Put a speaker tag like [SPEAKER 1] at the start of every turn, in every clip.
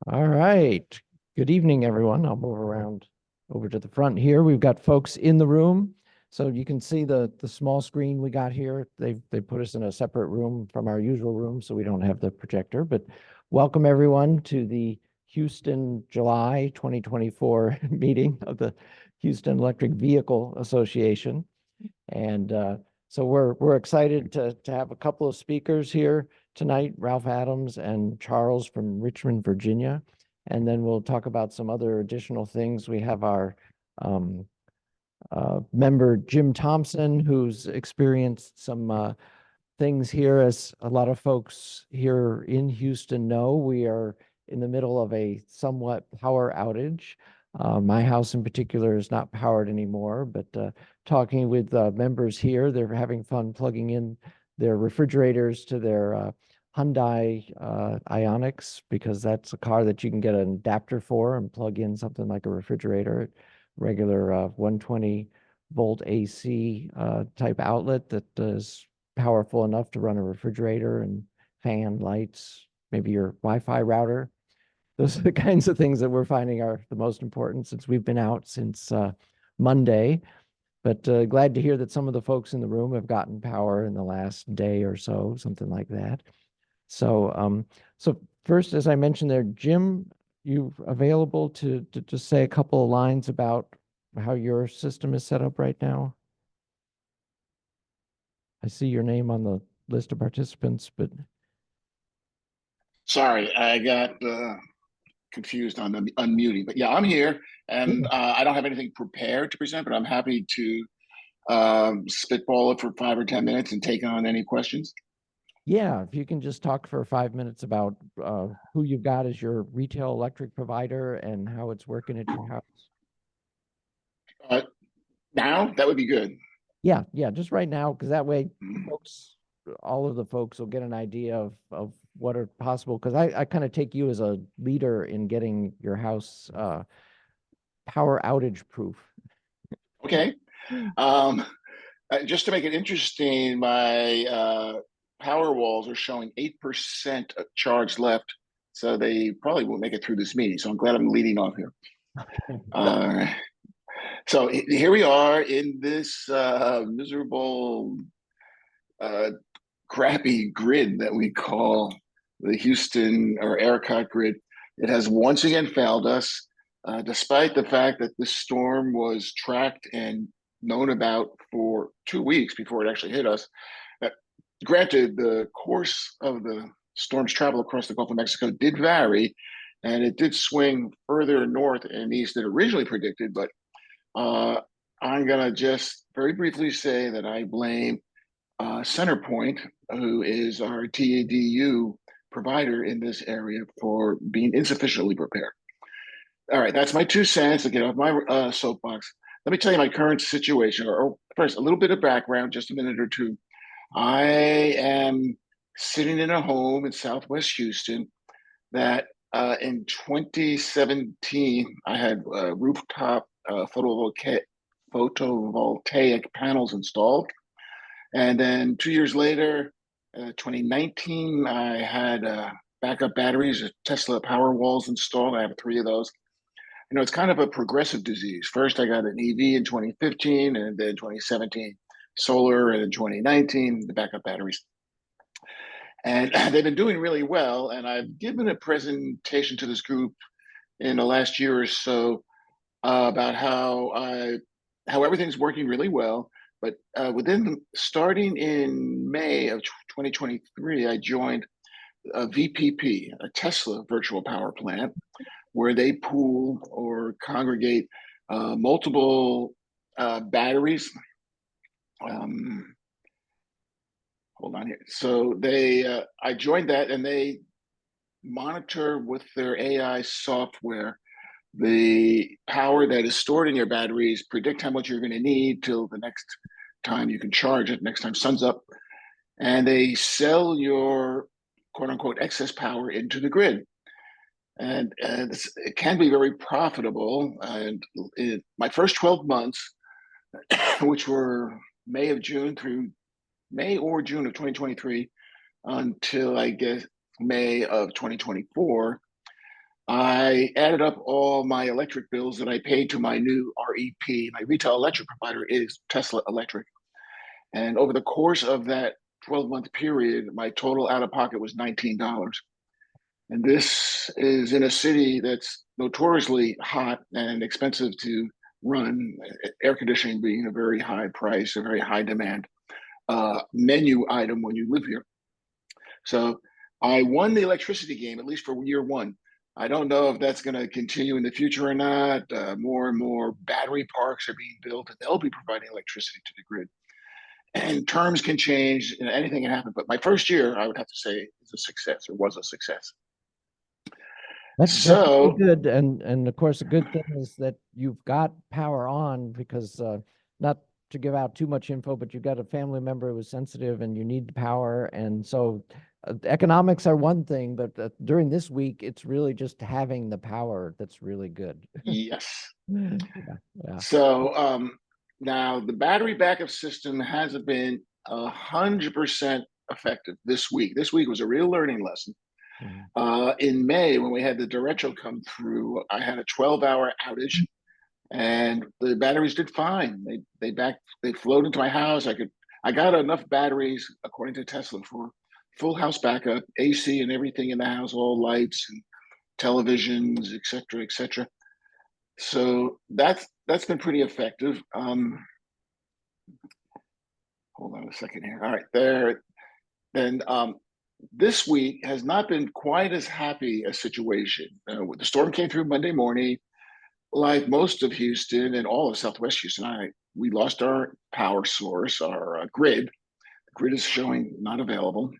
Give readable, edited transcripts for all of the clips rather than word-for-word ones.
[SPEAKER 1] All right. Good evening, everyone. I'll move around over to the front here. We've got folks in the room. So you can see the small screen we got here. They put us in a separate room from our usual room, so we don't have the projector. But welcome everyone to the Houston July 2024 meeting of the Houston Electric Vehicle Association. And so we're excited to have a couple of speakers here tonight, Ralph Adams and Charles from Richmond, Virginia. And then we'll talk about some other additional things. We have our member, Jim Thompson, who's experienced some things here. As a lot of folks here in Houston know, we are in the middle of a somewhat power outage. My house in particular is not powered anymore, but talking with members here, they're having fun plugging in their refrigerators to their Hyundai Ioniqs, because that's a car that you can get an adapter for and plug in something like a refrigerator, regular 120 volt AC type outlet that is powerful enough to run a refrigerator and fan, lights, maybe your Wi-Fi router. Those are the kinds of things that we're finding are the most important since we've been out since Monday. But glad to hear that some of the folks in the room have gotten power in the last day or so, something like that. So first, as I mentioned there, Jim, you available to just say a couple of lines about how your system is set up right now? I see your name on the list of participants, but
[SPEAKER 2] Sorry, I got confused on the unmuting. But yeah, I'm here, and I don't have anything prepared to present, but I'm happy to spitball it for 5 or 10 minutes and take on any questions.
[SPEAKER 1] yeah, if you can just talk for 5 minutes about who you've got as your retail electric provider and how it's working at your house.
[SPEAKER 2] Uh, Now, that would be good.
[SPEAKER 1] Yeah, just right now, because that way
[SPEAKER 2] Mhm.
[SPEAKER 1] folks, all of the folks will get an idea of what are possible. Because I kind of take you as a leader in getting your house power outage proof.
[SPEAKER 2] Okay. Um, just to make it interesting, my Powerwalls are showing 8% charge left, so they probably won't make it through this meeting. So I'm glad I'm leading off here. Uh, so here we are in this miserable uh, crappy grid that we call the Houston or ERCOT grid. It has once again failed us, despite the fact that this storm was tracked and known about for 2 weeks before it actually hit us. Uh, Granted, the course of the storm's travel across the Gulf of Mexico did vary, and it did swing further north and east than originally predicted, but uh, I'm going to just very briefly say that I blame Centerpoint, who is our TADU provider in this area, for being insufficiently prepared. All right, that's my 2 cents to get off my soapbox. Let me tell you my current situation, or first, a little bit of background, just a minute or two. I am sitting in a home in Southwest Houston that in 2017, I had rooftop photovoltaic panels installed. And then 2 years later, 2019, I had backup batteries, Tesla Powerwalls installed. I have three of those. It's kind of a progressive disease. First, I got an EV in 2015, and then 2017, solar, and in 2019, the backup batteries. And they've been doing really well. And I've given a presentation to this group in the last year or so about how everything's working really well. But starting in May of 2023, I joined a VPP, a Tesla virtual power plant, where they pool or congregate multiple batteries. Hold on here. I joined that, and they monitor with their AI software the power that is stored in your batteries, predict how much you're going to need till the next time you can charge it, next time sun's up, and they sell your quote unquote excess power into the grid. And it can be very profitable. And my first 12 months, which were May or June of 2023 until I guess May of 2024, I added up all my electric bills that I paid to my new REP. My retail electric provider is Tesla Electric. And over the course of that 12-month period, my total out of pocket was $19. And this is in a city that's notoriously hot and expensive to run, air conditioning being a very high price, a very high demand menu item when you live here. So I won the electricity game, at least for year one. I don't know if that's going to continue in the future or not. More and more battery parks are being built, and they'll be providing electricity to the grid. And terms can change, and anything can happen. But my first year, I would have to say, is a success, or was a success.
[SPEAKER 1] That's really
[SPEAKER 2] So
[SPEAKER 1] good, and of course, a good thing is that you've got power on because not to give out too much info, but you've got a family member who's sensitive and you need power, and so economics are one thing, but during this week, it's really just having the power that's really good.
[SPEAKER 2] yes.
[SPEAKER 1] Yeah, yeah.
[SPEAKER 2] So now the battery backup system hasn't been 100% effective this week. This week was a real learning lesson. In May, when we had the derecho come through, I had a 12-hour outage, and the batteries did fine. They flowed into my house. I got enough batteries, according to Tesla, for full house backup, AC and everything in the house, all lights and televisions, et cetera, et cetera. So that's been pretty effective. Hold on a second here. All right, there. Then this week has not been quite as happy a situation. The storm came through Monday morning. Like most of Houston and all of Southwest Houston, we lost our power source, our grid. The grid is showing not available.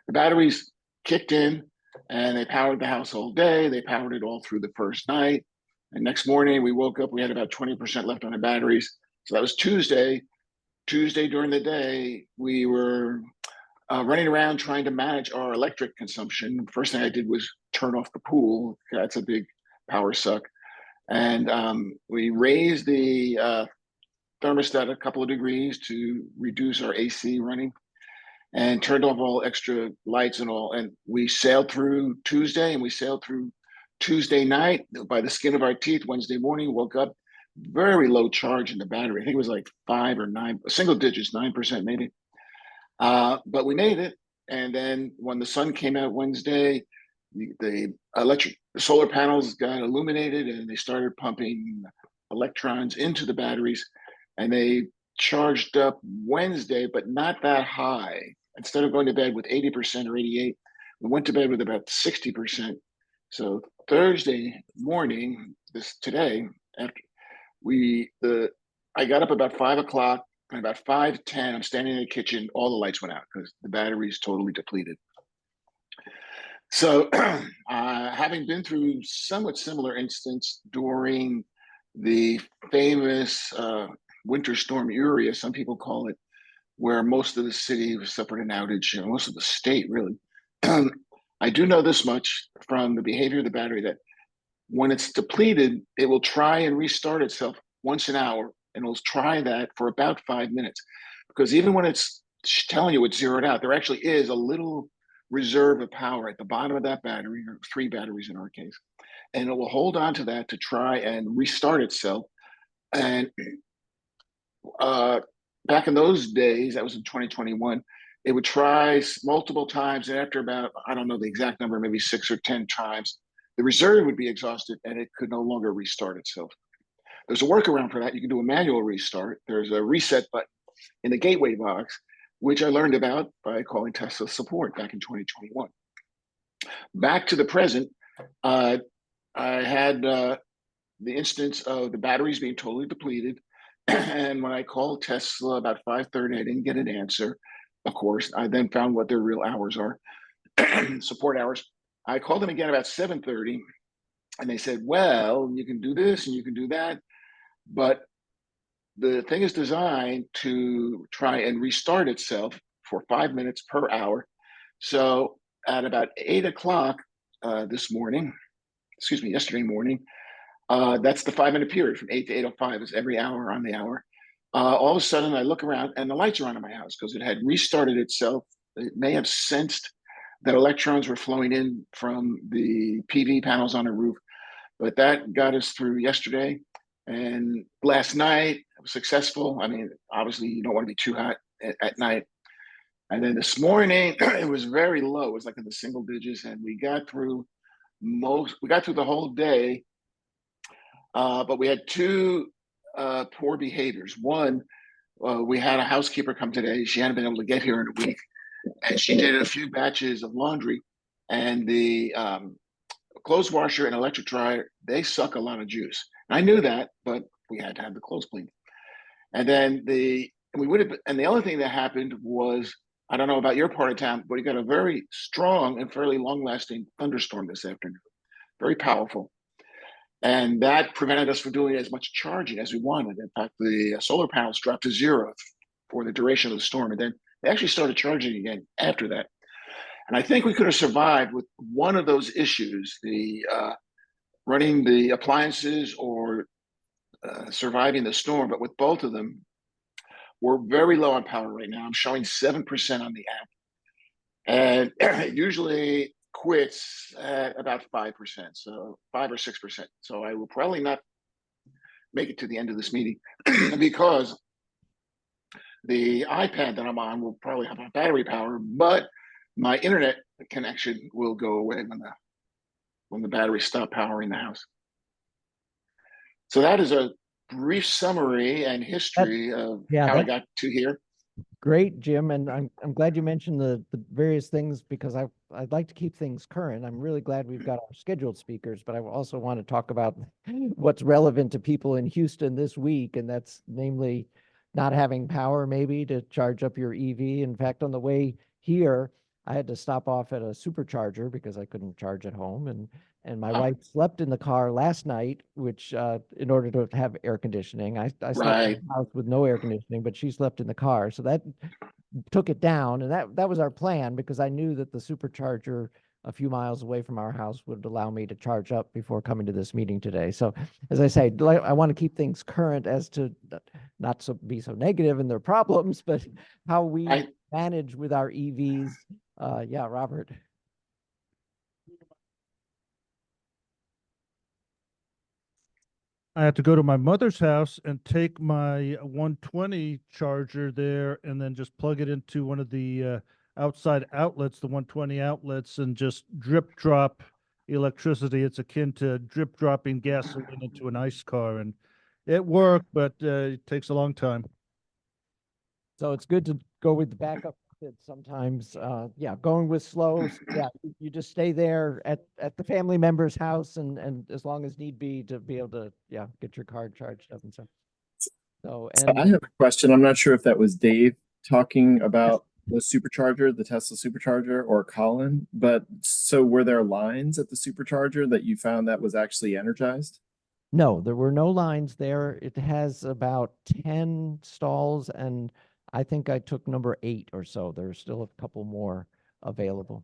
[SPEAKER 2] The batteries kicked in and they powered the house all day. They powered it all through the first night. And next morning we woke up, we had about 20% left on the batteries. So that was Tuesday. Tuesday during the day, we were running around trying to manage our electric consumption. First thing I did was turn off the pool. That's a big power suck. And we raised the thermostat a couple of degrees to reduce our AC running, and turned off all extra lights and all. And we sailed through Tuesday, and we sailed through Tuesday night by the skin of our teeth. Wednesday morning, woke up, very low charge in the battery. I think it was like 5 or 9, single digits, 9% maybe. But we made it. And then when the sun came out Wednesday, the solar panels got illuminated and they started pumping electrons into the batteries, and they charged up Wednesday, but not that high. Instead of going to bed with 80% or 88, we went to bed with about 60%. So Thursday morning, today, after I got up about 5 o'clock, and about 5:10, I'm standing in the kitchen, all the lights went out because the battery is totally depleted. So having been through somewhat similar instance during the famous winter storm Uri, some people call it, where most of the city suffered an outage, most of the state really. I do know this much from the behavior of the battery, that when it's depleted, it will try and restart itself once an hour, and it'll try that for about 5 minutes. Because even when it's telling you it's zeroed out, there actually is a little reserve of power at the bottom of that battery, or 3 batteries in our case, and it will hold on to that to try and restart itself. And back in those days, that was in 2021, it would try multiple times, and after about, I don't know the exact number, maybe 6 or 10 times, the reserve would be exhausted and it could no longer restart itself. There's a workaround for that. You can do a manual restart. There's a reset button in the gateway box, which I learned about by calling Tesla support back in 2021. Back to the present, I had the instance of the batteries being totally depleted. And when I called Tesla about 5:30, I didn't get an answer. Of course, I then found what their real hours are, support hours. I called them again about 7:30, and they said, well, you can do this and you can do that, but the thing is designed to try and restart itself for 5 minutes per hour. So at about 8 o'clock yesterday morning, that's the 5 minute period from 8 to 8:05 is every hour on the hour. All of a sudden I look around and the lights are on in my house because it had restarted itself. It may have sensed that electrons were flowing in from the PV panels on the roof. But that got us through yesterday. And last night, it was successful. I mean, obviously, you don't want to be too hot at night. And then this morning, it was very low. It was like in the single digits. And we got through the whole day. But we had two poor behaviors. One, we had a housekeeper come today. She hadn't been able to get here in a week. And she did a few batches of laundry. And the clothes washer and electric dryer, they suck a lot of juice. And I knew that, but we had to have the clothes cleaned. And then the other thing that happened was, I don't know about your part of town, but we got a very strong and fairly long-lasting thunderstorm this afternoon. Very powerful. And that prevented us from doing as much charging as we wanted. In fact, the solar panels dropped to 0 for the duration of the storm. And then they actually started charging again after that. And I think we could have survived with one of those issues, the running the appliances or surviving the storm. But with both of them, we're very low on power right now. I'm showing 7% on the app. And it usually quits at about 5%, so 5 or 6%. So I will probably not make it to the end of this meeting because the iPad that I'm on will probably have a battery power, but my internet connection will go away when the batteries stop powering the house. So that is a brief summary and history of how I got to here.
[SPEAKER 1] Great, Jim, and I'm glad you mentioned the various things because I'd like to keep things current. I'm really glad we've got our scheduled speakers, but I also want to talk about what's relevant to people in Houston this week, and that's namely not having power maybe to charge up your EV. In fact, on the way here, I had to stop off at a supercharger because I couldn't charge at home, and my wife slept in the car last night, which in order to have air conditioning. I slept in the house with no air conditioning, but she slept in the car. So that took it down. And that was our plan because I knew that the supercharger a few miles away from our house would allow me to charge up before coming to this meeting today. So as I say, I want to keep things current as to not be so negative in their problems, but how we manage with our EVs. Yeah, Robert.
[SPEAKER 3] I had to go to my mother's house and take my 120 charger there and then just plug it into one of the outside outlets, the 120 outlets, and just drip drop electricity. It's akin to drip dropping gasoline into an ice car. And it worked, but it takes a long time.
[SPEAKER 1] So it's good to go with the backup sometimes. Yeah, going with slow. Yeah, you just stay there at the family member's house and as long as need be to be able to get your car charged up and stuff. So
[SPEAKER 4] I have a question. I'm not sure if that was Dave talking about the supercharger, the Tesla supercharger, or Colin, but so were there lines at the supercharger that you found that was actually energized?
[SPEAKER 1] No, there were no lines there. It has about 10 stalls, and I think I took number 8 or so. There's still a couple more available.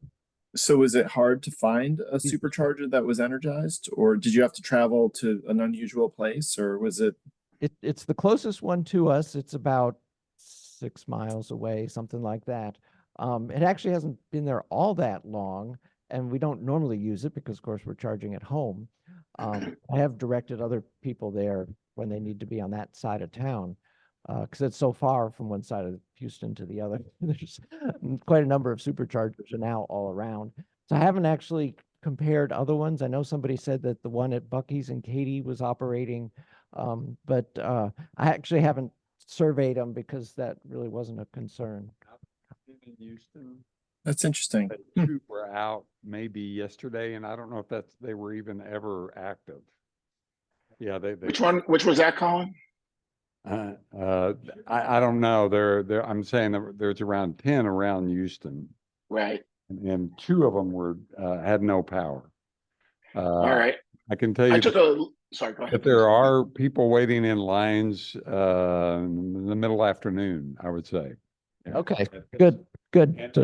[SPEAKER 4] So is it hard to find a supercharger that was energized, or did you have to travel to an unusual place, or was it?
[SPEAKER 1] It's the closest one to us. It's about 6 miles away, something like that. It actually hasn't been there all that long, and we don't normally use it because, of course, we're charging at home. I have directed other people there when they need to be on that side of town because it's so far from one side of Houston to the other. There's quite a number of superchargers now all around. So I haven't actually compared other ones. I know somebody said that the one at Buc-ee's in Katy was operating, but I actually haven't surveyed them because that really wasn't a concern.
[SPEAKER 5] In Houston,
[SPEAKER 4] That's interesting.
[SPEAKER 5] two were out maybe yesterday, and I don't know if they were even ever active. Yeah, they
[SPEAKER 2] Which was that, Colin?
[SPEAKER 5] I don't know. I'm saying there's around 10 around Houston.
[SPEAKER 2] Right.
[SPEAKER 5] And 2 of them had no power.
[SPEAKER 2] All right.
[SPEAKER 5] I can tell you
[SPEAKER 2] sorry, go ahead.
[SPEAKER 5] that there are people waiting in lines in the middle afternoon, I would say.
[SPEAKER 1] Okay, good.
[SPEAKER 5] And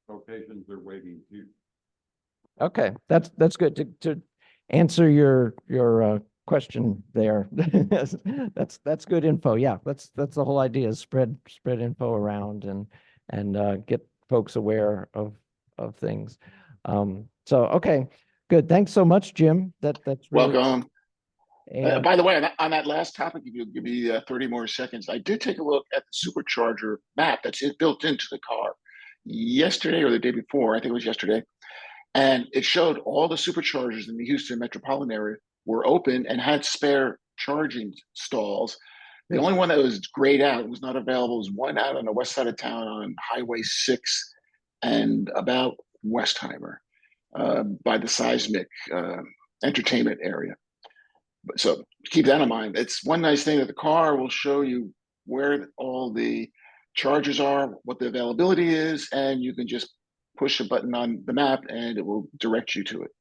[SPEAKER 5] locations are waiting too.
[SPEAKER 1] Okay, that's good to answer your question there. That's good info. Yeah, that's the whole idea is spread info around and get folks aware of things. So, okay, good. Thanks so much, Jim. That's really,
[SPEAKER 2] Welcome.
[SPEAKER 1] and
[SPEAKER 2] By the way, on that last topic, if you'll give me 30 more seconds, I did take a look at the supercharger map that's built into the car yesterday or the day before. I think it was yesterday. And it showed all the superchargers in the Houston metropolitan area were open and had spare charging stalls. The only one that was grayed out, was not available, was one out on the west side of town on Highway 6 and about Westheimer by the Seismic entertainment area. So keep that in mind. It's one nice thing that the car will show you where all the chargers are, what the availability is, and you can just push a button on the map and it will direct you to it.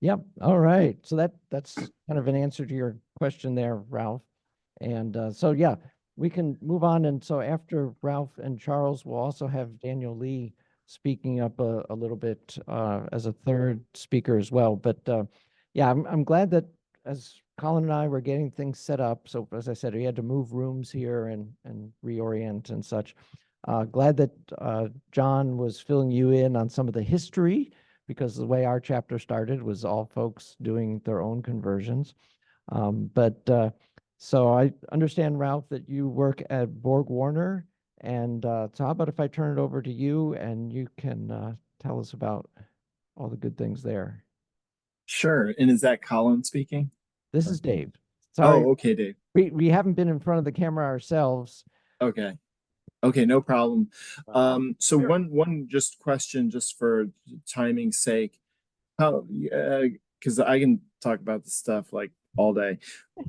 [SPEAKER 1] yep. All right. So that's kind of an answer to your question there, Ralph. And so, yeah, we can move on. And so after Ralph and Charles, we'll also have Daniel Lee speaking up a little bit as a third speaker as well. But yeah, I'm glad that as Colin and I were getting things set up. So as I said, we had to move rooms here and reorient and such. Glad that John was filling you in on some of the history, because the way our chapter started was all folks doing their own conversions. So I understand, Ralph, that you work at BorgWarner. And so how about if I turn it over to you and you can tell us about all the good things there?
[SPEAKER 4] Sure. And is that Colin speaking?
[SPEAKER 1] This is Dave. Sorry,
[SPEAKER 4] Oh, okay, Dave.
[SPEAKER 1] we haven't been in front of the camera ourselves.
[SPEAKER 4] Okay. Okay, no problem. So
[SPEAKER 1] Sure.
[SPEAKER 4] one just question, just for timing's sake, how, because I can talk about this stuff like all day.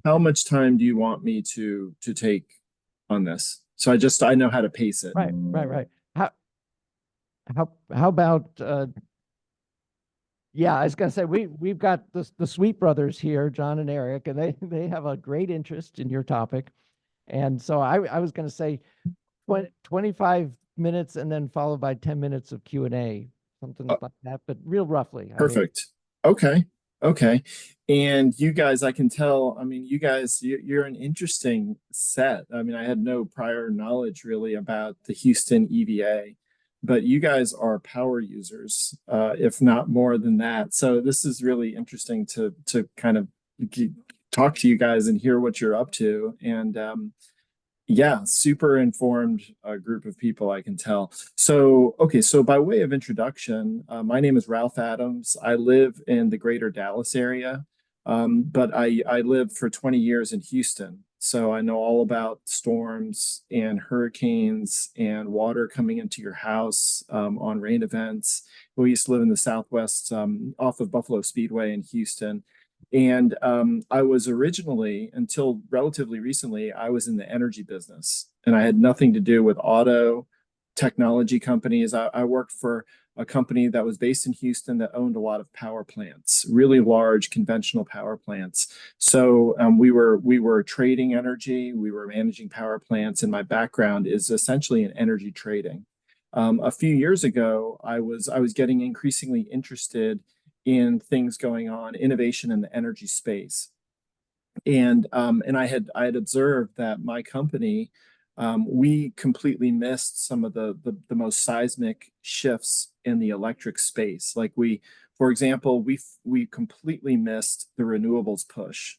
[SPEAKER 4] How much time do you want me to take on this? So I know how to pace it.
[SPEAKER 1] Right. How about yeah, I was gonna say we've got the Sweet brothers here, John and Eric, and they have a great interest in your topic. And so I was gonna say 25 minutes and then followed by 10 minutes of Q&A, something like that, but real roughly.
[SPEAKER 4] Perfect. Okay. Okay. And you guys, I can tell, I mean, you guys, you're an interesting set. I mean, I had no prior knowledge really about the Houston EVA, but you guys are power users, if not more than that. So this is really interesting to kind of talk to you guys and hear what you're up to. And yeah, super informed group of people, I can tell. So, okay, so by way of introduction, my name is Ralph Adams. I live in the greater Dallas area, but I lived for 20 years in Houston. So I know all about storms and hurricanes and water coming into your house on rain events. We used to live in the Southwest off of Buffalo Speedway in Houston. And I was originally, until relatively recently, I was in the energy business, and I had nothing to do with auto technology companies. I worked for a company that was based in Houston that owned a lot of power plants, really large conventional power plants. So we were trading energy, we were managing power plants, and my background is essentially in energy trading. A few years ago, I was getting increasingly interested in things going on, innovation in the energy space. And I had observed that my company, we completely missed some of the most seismic shifts in the electric space. Like for example, we completely missed the renewables push.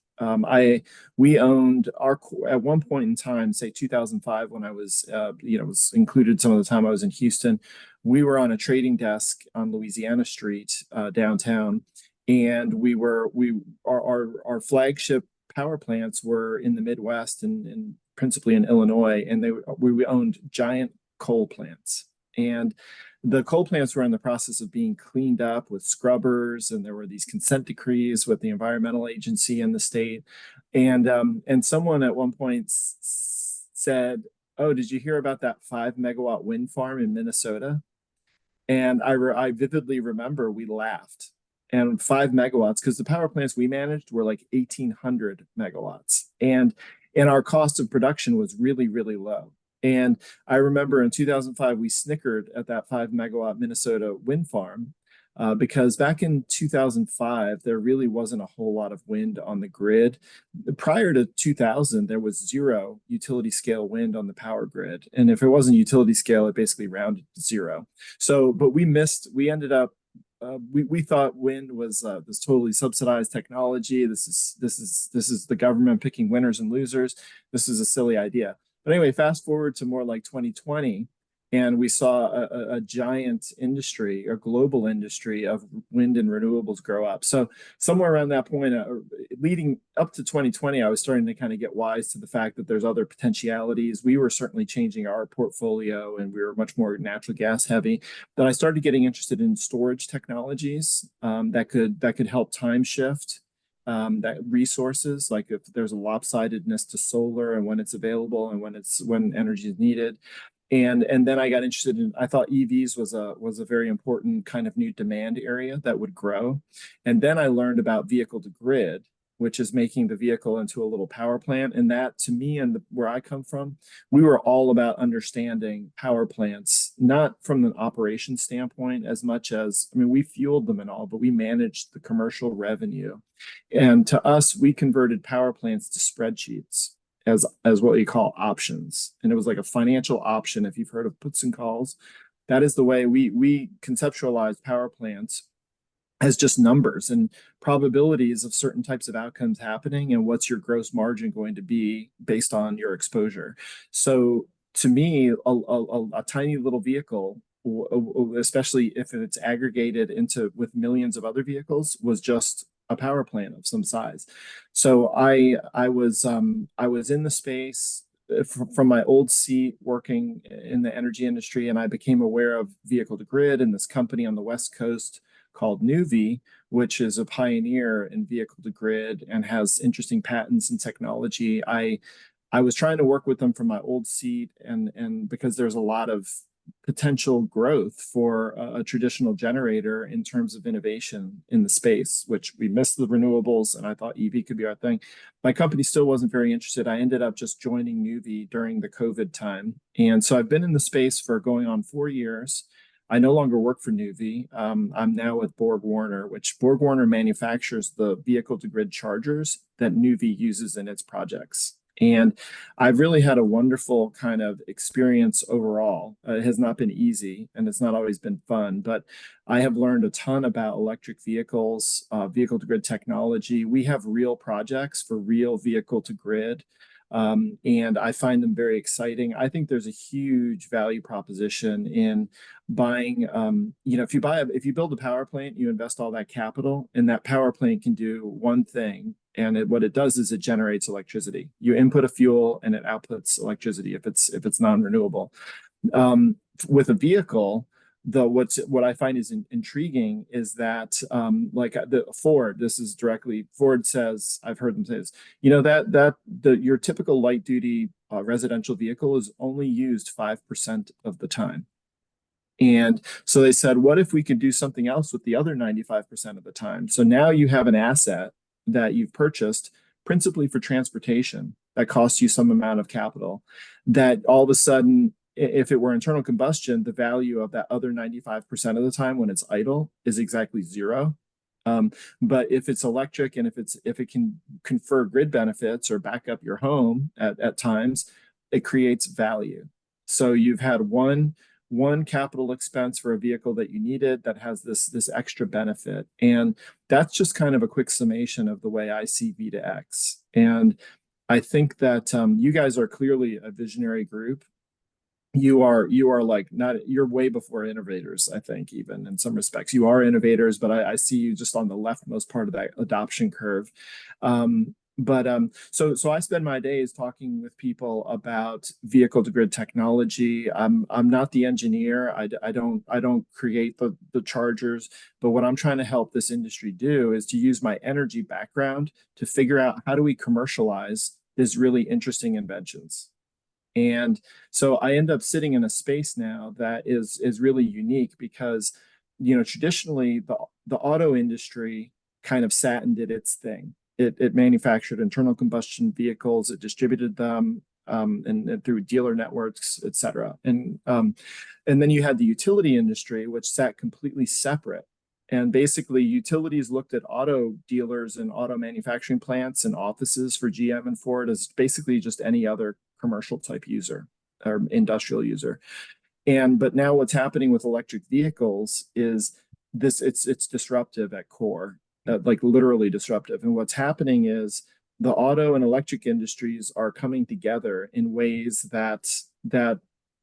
[SPEAKER 4] We owned at one point in time, say 2005, when I was was included some of the time I was in Houston. We were on a trading desk on Louisiana Street downtown, and our flagship power plants were in the Midwest and principally in Illinois, and we owned giant coal plants. And the coal plants were in the process of being cleaned up with scrubbers, and there were these consent decrees with the environmental agency in the state. And someone at one point said, "Oh, did you hear about that 5 megawatt wind farm in Minnesota?" And I vividly remember we laughed. And 5 megawatts, because the power plants we managed were like 1,800 megawatts, and our cost of production was really, really low. And I remember in 2005, we snickered at that 5 megawatt Minnesota wind farm. because back in 2005, there really wasn't a whole lot of wind on the grid. Prior to 2000, there was zero utility scale wind on the power grid. And if it wasn't utility scale, it basically rounded to zero. So, but we ended up, we thought wind was this totally subsidized technology. This is the government picking winners and losers. This is a silly idea. But anyway, fast forward to more like 2020, and we saw a giant industry, a global industry of wind and renewables grow up. So somewhere around that point, leading up to 2020, I was starting to kind of get wise to the fact that there's other potentialities. We were certainly changing our portfolio, and we were much more natural gas heavy. Then I started getting interested in storage technologies that could help time shift that resources, like if there's a lopsidedness to solar and when it's available and when energy is needed. And then I got interested in, I thought EVs was a very important kind of new demand area that would grow. And then I learned about vehicle to grid, which is making the vehicle into a little power plant. And that, to me, and where I come from, we were all about understanding power plants, not from an operation standpoint as much as, I mean, we fueled them and all, but we managed the commercial revenue. And to us, we converted power plants to spreadsheets as what we call options. And it was like a financial option. If you've heard of puts and calls, that is the way we conceptualized power plants, as just numbers and probabilities of certain types of outcomes happening, and what's your gross margin going to be based on your exposure. So to me, a tiny little vehicle, especially if it's aggregated into with millions of other vehicles, was just a power plant of some size. So I was in the space from my old seat working in the energy industry, and I became aware of vehicle to grid and this company on the West Coast called Nuvi, which is a pioneer in vehicle to grid and has interesting patents and technology. I was trying to work with them from my old seat, and because there's a lot of potential growth for a traditional generator in terms of innovation in the space, which we missed the renewables, and I thought EV could be our thing. My company still wasn't very interested. I ended up just joining Nuvi during the COVID time. And so I've been in the space for going on 4 years. I no longer work for Nuvi. I'm now with BorgWarner, which BorgWarner manufactures the vehicle to grid chargers that Nuvi uses in its projects. And I've really had a wonderful kind of experience overall. It has not been easy, and it's not always been fun, but I have learned a ton about electric vehicles, vehicle to grid technology. We have real projects for real vehicle to grid. And I find them very exciting. I think there's a huge value proposition in buying, if you build a power plant, you invest all that capital, and that power plant can do one thing. And what it does is it generates electricity. You input a fuel and it outputs electricity if it's non-renewable. With a vehicle, what I find is intriguing is that like the Ford, this is directly Ford says, I've heard them say this, your typical light duty residential vehicle is only used 5% of the time. And so they said, what if we could do something else with the other 95% of the time? So now you have an asset that you've purchased principally for transportation that costs you some amount of capital, that all of a sudden, if it were internal combustion, the value of that other 95% of the time when it's idle is exactly zero. But if it's electric, and if it can confer grid benefits or back up your home at times, it creates value. So you've had one capital expense for a vehicle that you needed that has this extra benefit. And that's just kind of a quick summation of the way I see V2X. And I think that you guys are clearly a visionary group. You are like you're way before innovators, I think, even in some respects. You are innovators, but I see you just on the leftmost part of that adoption curve. So I spend my days talking with people about vehicle to grid technology. I'm not the engineer. I don't create the chargers, but what I'm trying to help this industry do is to use my energy background to figure out how do we commercialize these really interesting inventions. And so I end up sitting in a space now that is really unique because, traditionally the auto industry kind of sat and did its thing. It manufactured internal combustion vehicles, it distributed them and through dealer networks, et cetera. And then you had the utility industry, which sat completely separate And basically, utilities looked at auto dealers and auto manufacturing plants and offices for GM and Ford as basically just any other commercial type user or industrial user. But now what's happening with electric vehicles is this, it's disruptive at core, like literally disruptive. And what's happening is the auto and electric industries are coming together in ways that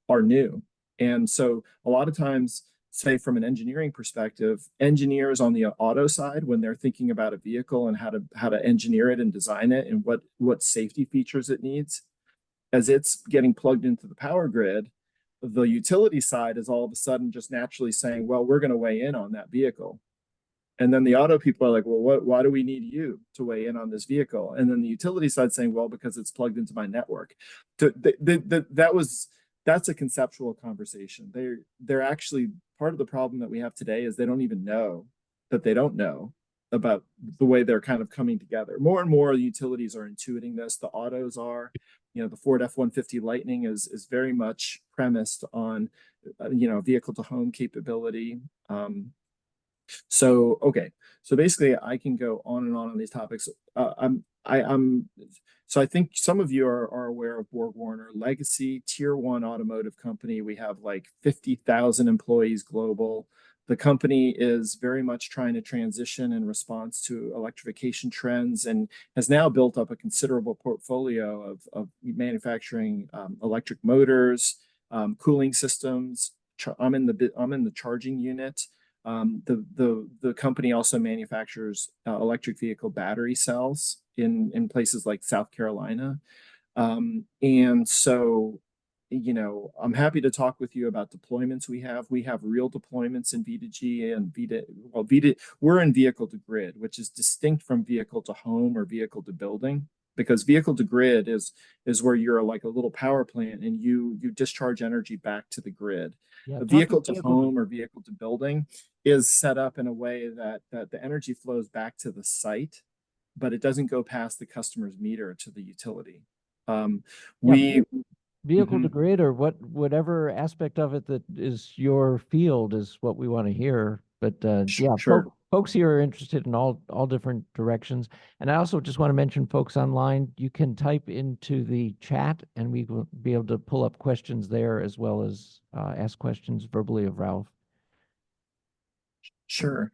[SPEAKER 4] are new. And so a lot of times, say from an engineering perspective, engineers on the auto side, when they're thinking about a vehicle and how to engineer it and design it and what safety features it needs, as it's getting plugged into the power grid, the utility side is all of a sudden just naturally saying, well, we're going to weigh in on that vehicle. And then the auto people are like, well, why do we need you to weigh in on this vehicle? And then the utility side saying, well, because it's plugged into my network. That's a conceptual conversation. They're actually, part of the problem that we have today is they don't even know that they don't know about the way they're kind of coming together. More and more utilities are intuiting this. The autos are, the Ford F-150 Lightning is very much premised on, vehicle to home capability. So basically I can go on and on these topics. So I think some of you are aware of BorgWarner, legacy tier 1 automotive company. We have like 50,000 employees global. The company is very much trying to transition in response to electrification trends and has now built up a considerable portfolio of manufacturing electric motors, cooling systems. I'm in the charging unit. The company also manufactures electric vehicle battery cells in places like South Carolina. And so, I'm happy to talk with you about deployments we have. We have real deployments in V2G and we're in vehicle to grid, which is distinct from vehicle to home or vehicle to building, because vehicle to grid is where you're like a little power plant and you discharge energy back to the grid.
[SPEAKER 1] Yeah,
[SPEAKER 4] A vehicle to home or vehicle to building is set up in a way that the energy flows back to the site, but it doesn't go past the customer's meter to the utility.
[SPEAKER 1] Vehicle to grid or whatever aspect of it that is your field is what we want to hear. But
[SPEAKER 4] sure.
[SPEAKER 1] Folks here are interested in all different directions. And I also just want to mention, folks online, you can type into the chat and we will be able to pull up questions there as well as ask questions verbally of Ralph.
[SPEAKER 4] Sure.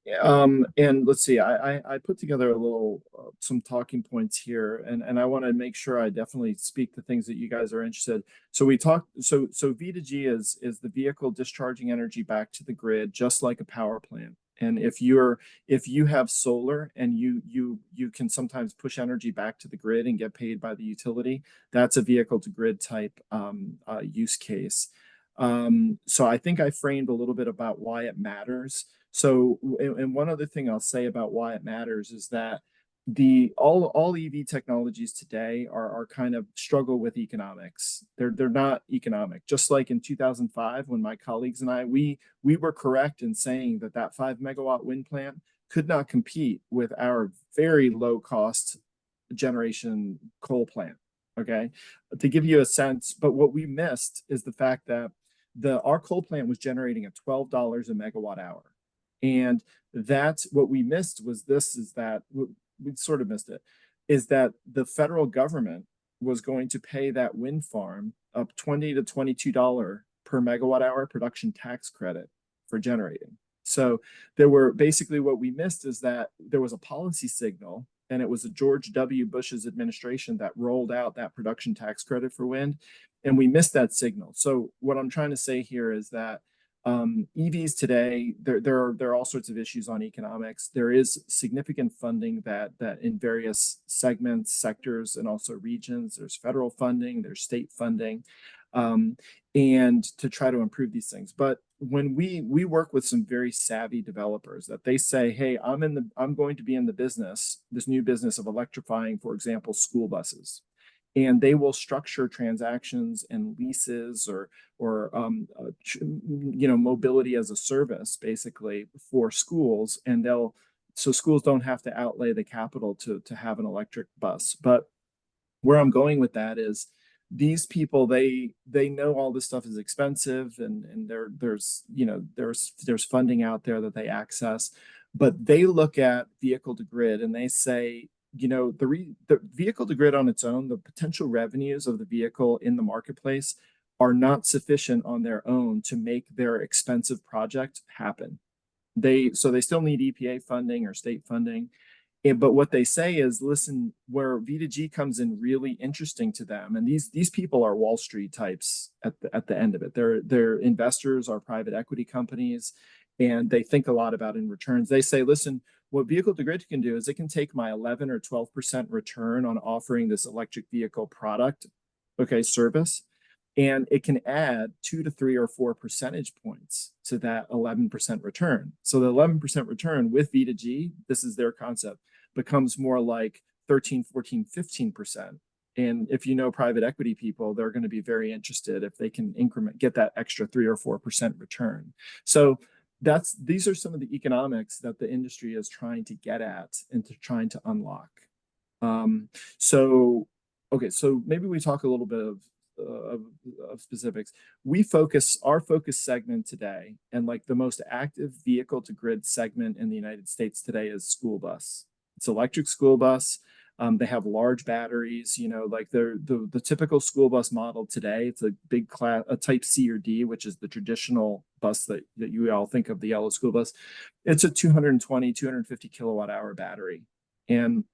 [SPEAKER 4] And let's see, I put together a little some talking points here, and I want to make sure I definitely speak to things that you guys are interested. So we talked, so V2G is the vehicle discharging energy back to the grid, just like a power plant. And if you have solar and you can sometimes push energy back to the grid and get paid by the utility, that's a vehicle to grid type use case. So I think I framed a little bit about why it matters. So, and one other thing I'll say about why it matters is that all EV technologies today are kind of struggle with economics. They're not economic. Just like in 2005, when my colleagues and I, we were correct in saying that 5 megawatt wind plant could not compete with our very low cost generation coal plant. Okay, to give you a sense, but what we missed is the fact that our coal plant was generating at $12 a megawatt hour. And that's what we missed was we sort of missed it, is that the federal government was going to pay that wind farm up $20 to $22 per megawatt hour production tax credit for generating. So basically what we missed is that there was a policy signal, and it was the George W. Bush's administration that rolled out that production tax credit for wind, and we missed that signal. So what I'm trying to say here is that EVs today, there are all sorts of issues on economics. There is significant funding that in various segments, sectors, and also regions. There's federal funding, there's state funding, and to try to improve these things. But when we work with some very savvy developers that they say, hey, I'm going to be in the business, this new business of electrifying, for example, school buses. And they will structure transactions and leases or mobility as a service, basically, for schools, and so schools don't have to outlay the capital to have an electric bus. But where I'm going with that is these people, they know all this stuff is expensive, and there's there's funding out there that they access, but they look at vehicle to grid and they say, the vehicle to grid on its own, the potential revenues of the vehicle in the marketplace are not sufficient on their own to make their expensive project happen. So they still need EPA funding or state funding. But what they say is, listen, where V2G comes in really interesting to them, and these people are Wall Street types at the end of it. Their investors are private equity companies, and they think a lot about in returns. They say, listen, what vehicle to grid can do is it can take my 11 or 12% return on offering this electric vehicle product, service, and it can add 2 to 3 or 4 percentage points to that 11% return. So the 11% return with V2G, this is their concept, becomes more like 13, 14, 15%. And if you know private equity people, they're going to be very interested if they can get that extra 3 or 4% return. So these are some of the economics that the industry is trying to get at and trying to unlock. So maybe we talk a little bit of specifics. Our focus segment today, and like the most active vehicle to grid segment in the United States today, is school bus. It's electric school bus. They have large batteries, like the typical school bus model today. It's a big class, a type C or D, which is the traditional bus that you all think of, the yellow school bus. It's a 220, 250 kilowatt hour battery. And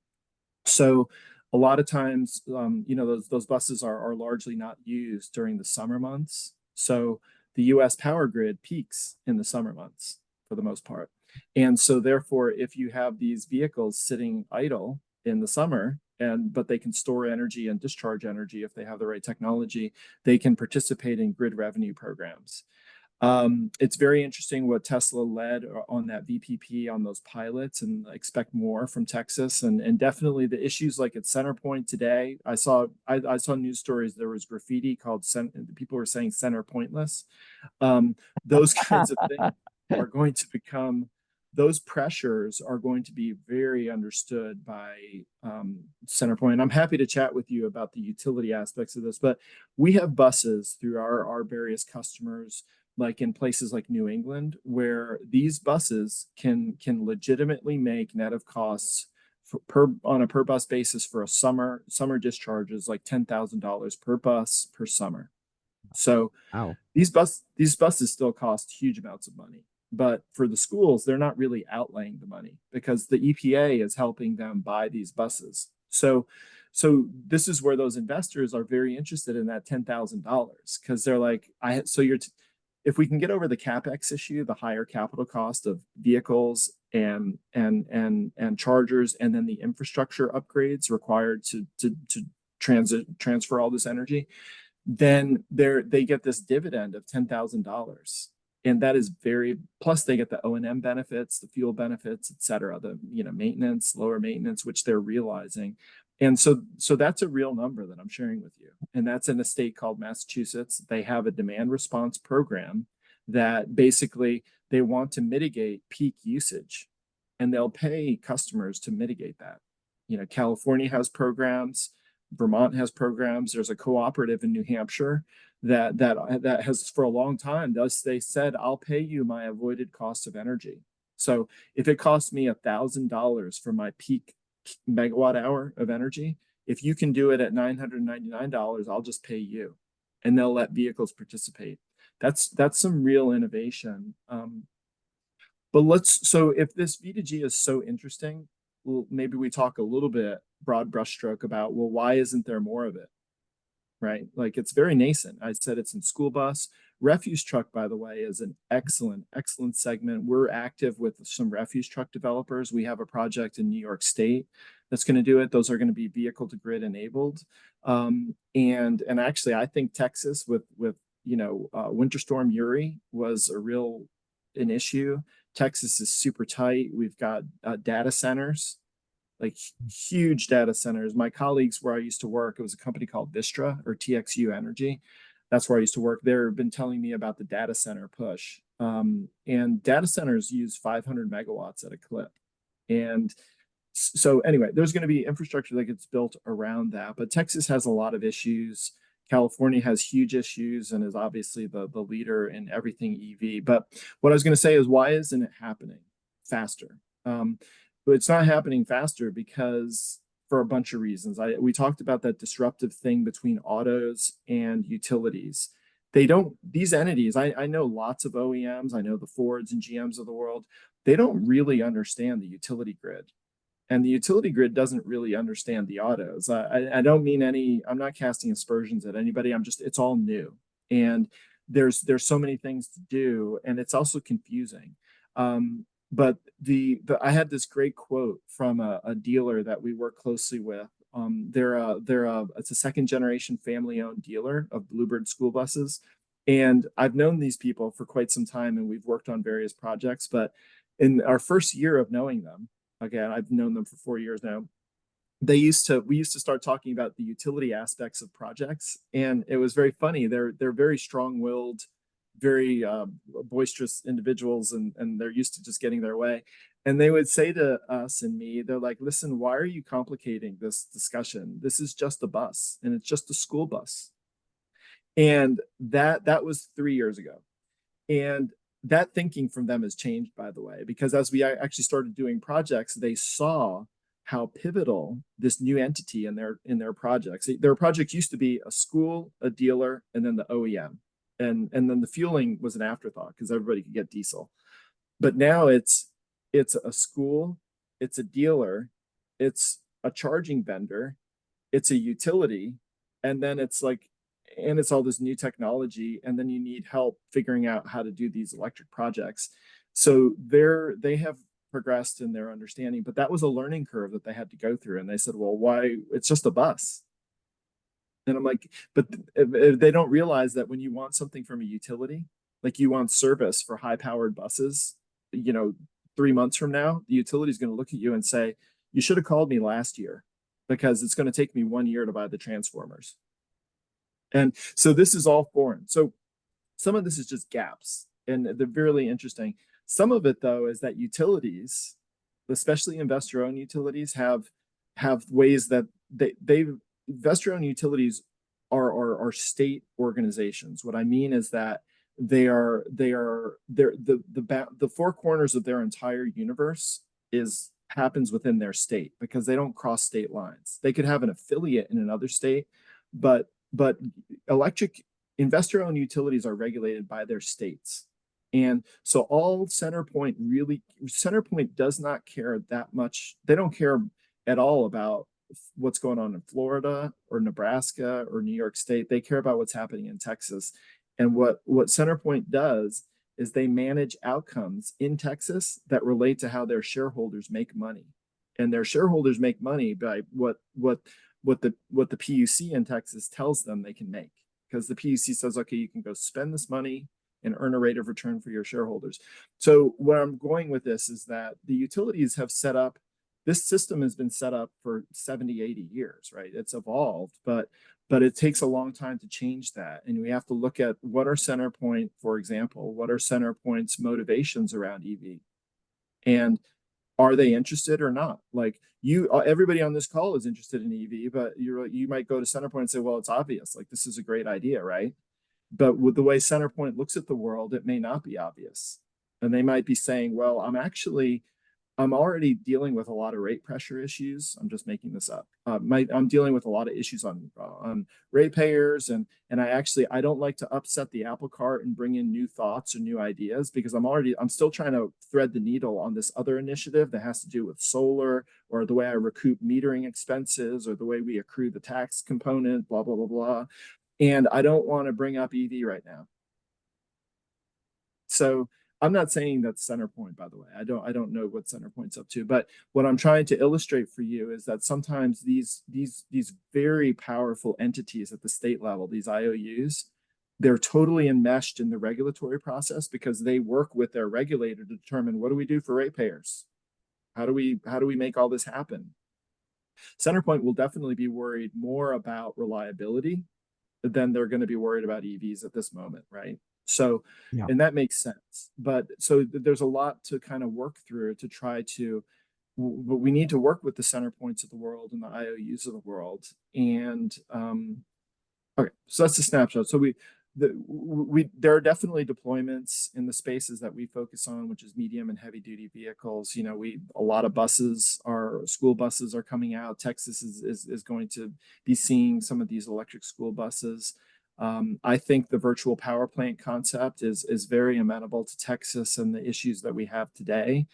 [SPEAKER 4] so a lot of times, those buses are largely not used during the summer months. So the US power grid peaks in the summer months for the most part. And so therefore, if you have these vehicles sitting idle in the summer, but they can store energy and discharge energy if they have the right technology, they can participate in grid revenue programs. It's very interesting what Tesla led on that VPP on those pilots, and expect more from Texas, and definitely the issues like at Centerpoint today. I saw news stories. There was graffiti called people were saying center pointless. Those kinds of things are going to become, those pressures are going to be very understood by Centerpoint. I'm happy to chat with you about the utility aspects of this, but we have buses through our various customers, like in places like New England, where these buses can legitimately make net of costs on a per bus basis for a summer discharges like $10,000 per bus per summer. So
[SPEAKER 1] wow.
[SPEAKER 4] These buses still cost huge amounts of money, but for the schools, they're not really outlaying the money because the EPA is helping them buy these buses. So this is where those investors are very interested in that $10,000, because they're like, if we can get over the CapEx issue, the higher capital cost of vehicles and chargers, and then the infrastructure upgrades required to transfer all this energy, then they get this dividend of $10,000. And that is plus they get the O&M benefits, the fuel benefits, et cetera, the maintenance, lower maintenance, which they're realizing. And so that's a real number that I'm sharing with you. And that's in a state called Massachusetts. They have a demand response program that basically they want to mitigate peak usage, and they'll pay customers to mitigate that. California has programs, Vermont has programs. There's a cooperative in New Hampshire that has for a long time, they said, I'll pay you my avoided cost of energy. So if it costs me $1,000 for my peak megawatt hour of energy, if you can do it at $999, I'll just pay you, and they'll let vehicles participate. That's some real innovation. So if this V2G is so interesting, well, maybe we talk a little bit broad brushstroke about, well, why isn't there more of it? Right? Like, it's very nascent. I said it's in school bus. Refuse truck, by the way, is an excellent segment. We're active with some refuse truck developers. We have a project in New York State that's going to do it. Those are going to be vehicle to grid enabled. And actually, I think Texas with Winter Storm Uri was an issue. Texas is super tight. We've got data centers, like huge data centers. My colleagues where I used to work, it was a company called Vistra or TXU Energy. That's where I used to work. They've been telling me about the data center push. And data centers use 500 megawatts at a clip. And so anyway, there's going to be infrastructure that gets built around that. But Texas has a lot of issues. California has huge issues and is obviously the leader in everything EV. But what I was going to say is, why isn't it happening faster? But it's not happening faster because for a bunch of reasons. We talked about that disruptive thing between autos and utilities. These entities, I know lots of OEMs, I know the Fords and GMs of the world, they don't really understand the utility grid. And the utility grid doesn't really understand the autos. I don't mean I'm not casting aspersions at anybody. It's all new. And there's so many things to do, and it's also confusing. But I had this great quote from a dealer that we work closely with. It's a second generation family owned dealer of Bluebird school buses. And I've known these people for quite some time, and we've worked on various projects. But in our first year of knowing them, again, I've known them for 4 years now, we used to start talking about the utility aspects of projects, and it was very funny. They're very strong-willed, very boisterous individuals, and they're used to just getting their way. And they would say to us and me, they're like, listen, why are you complicating this discussion? This is just a bus, and it's just a school bus. And that was 3 years ago. And that thinking from them has changed, by the way, because as we actually started doing projects, they saw how pivotal this new entity in their projects. Their projects used to be a school, a dealer, and then the OEM. And then the fueling was an afterthought because everybody could get diesel. But now it's a school, it's a dealer, it's a charging vendor, it's a utility, and then it's all this new technology, and then you need help figuring out how to do these electric projects. So they have progressed in their understanding, but that was a learning curve that they had to go through. And they said, well, why? It's just a bus. And I'm like, but they don't realize that when you want something from a utility, like you want service for high powered buses, 3 months from now, the utility is going to look at you and say, you should have called me last year because it's going to take me 1 year to buy the transformers. And so this is all foreign. So some of this is just gaps, and they're really interesting. Some of it, though, is that utilities, especially investor-owned utilities, have ways that investor-owned utilities are state organizations. What I mean is that they're the four corners of their entire universe happens within their state because they don't cross state lines. They could have an affiliate in another state, but electric investor-owned utilities are regulated by their states. And so all CenterPoint does not care that much. They don't care at all about what's going on in Florida or Nebraska or New York State. They care about what's happening in Texas. And what CenterPoint does is they manage outcomes in Texas that relate to how their shareholders make money. And their shareholders make money by what the PUC in Texas tells them they can make. Because the PUC says, okay, you can go spend this money and earn a rate of return for your shareholders. So where I'm going with this is that the utilities have set up, this system has been set up for 70, 80 years, right? It's evolved, but it takes a long time to change that. And we have to look at what are CenterPoint, for example, what are CenterPoint's motivations around EV? And are they interested or not? Like everybody on this call is interested in EV, but you might go to CenterPoint and say, well, it's obvious, like this is a great idea, right? But with the way CenterPoint looks at the world, it may not be obvious. And they might be saying, well, I'm already dealing with a lot of rate pressure issues. I'm just making this up. I'm dealing with a lot of issues on ratepayers, and I don't like to upset the apple cart and bring in new thoughts or new ideas because I'm still trying to thread the needle on this other initiative that has to do with solar or the way I recoup metering expenses or the way we accrue the tax component, blah, blah, blah, blah. And I don't want to bring up EV right now. So I'm not saying that's CenterPoint, by the way. I don't know what CenterPoint's up to, but what I'm trying to illustrate for you is that sometimes these very powerful entities at the state level, these IOUs, they're totally enmeshed in the regulatory process because they work with their regulator to determine what do we do for ratepayers? How do we make all this happen? CenterPoint will definitely be worried more about reliability than they're going to be worried about EVs at this moment, right? So, yeah. And that makes sense. But so there's a lot to kind of work through to try to, but we need to work with the CenterPoints of the world and the IOUs of the world. And Okay, so that's a snapshot. So there are definitely deployments in the spaces that we focus on, which is medium and heavy duty vehicles. You know, a lot of school buses are coming out. Texas is going to be seeing some of these electric school buses. I think the virtual power plant concept is very amenable to Texas and the issues that we have today.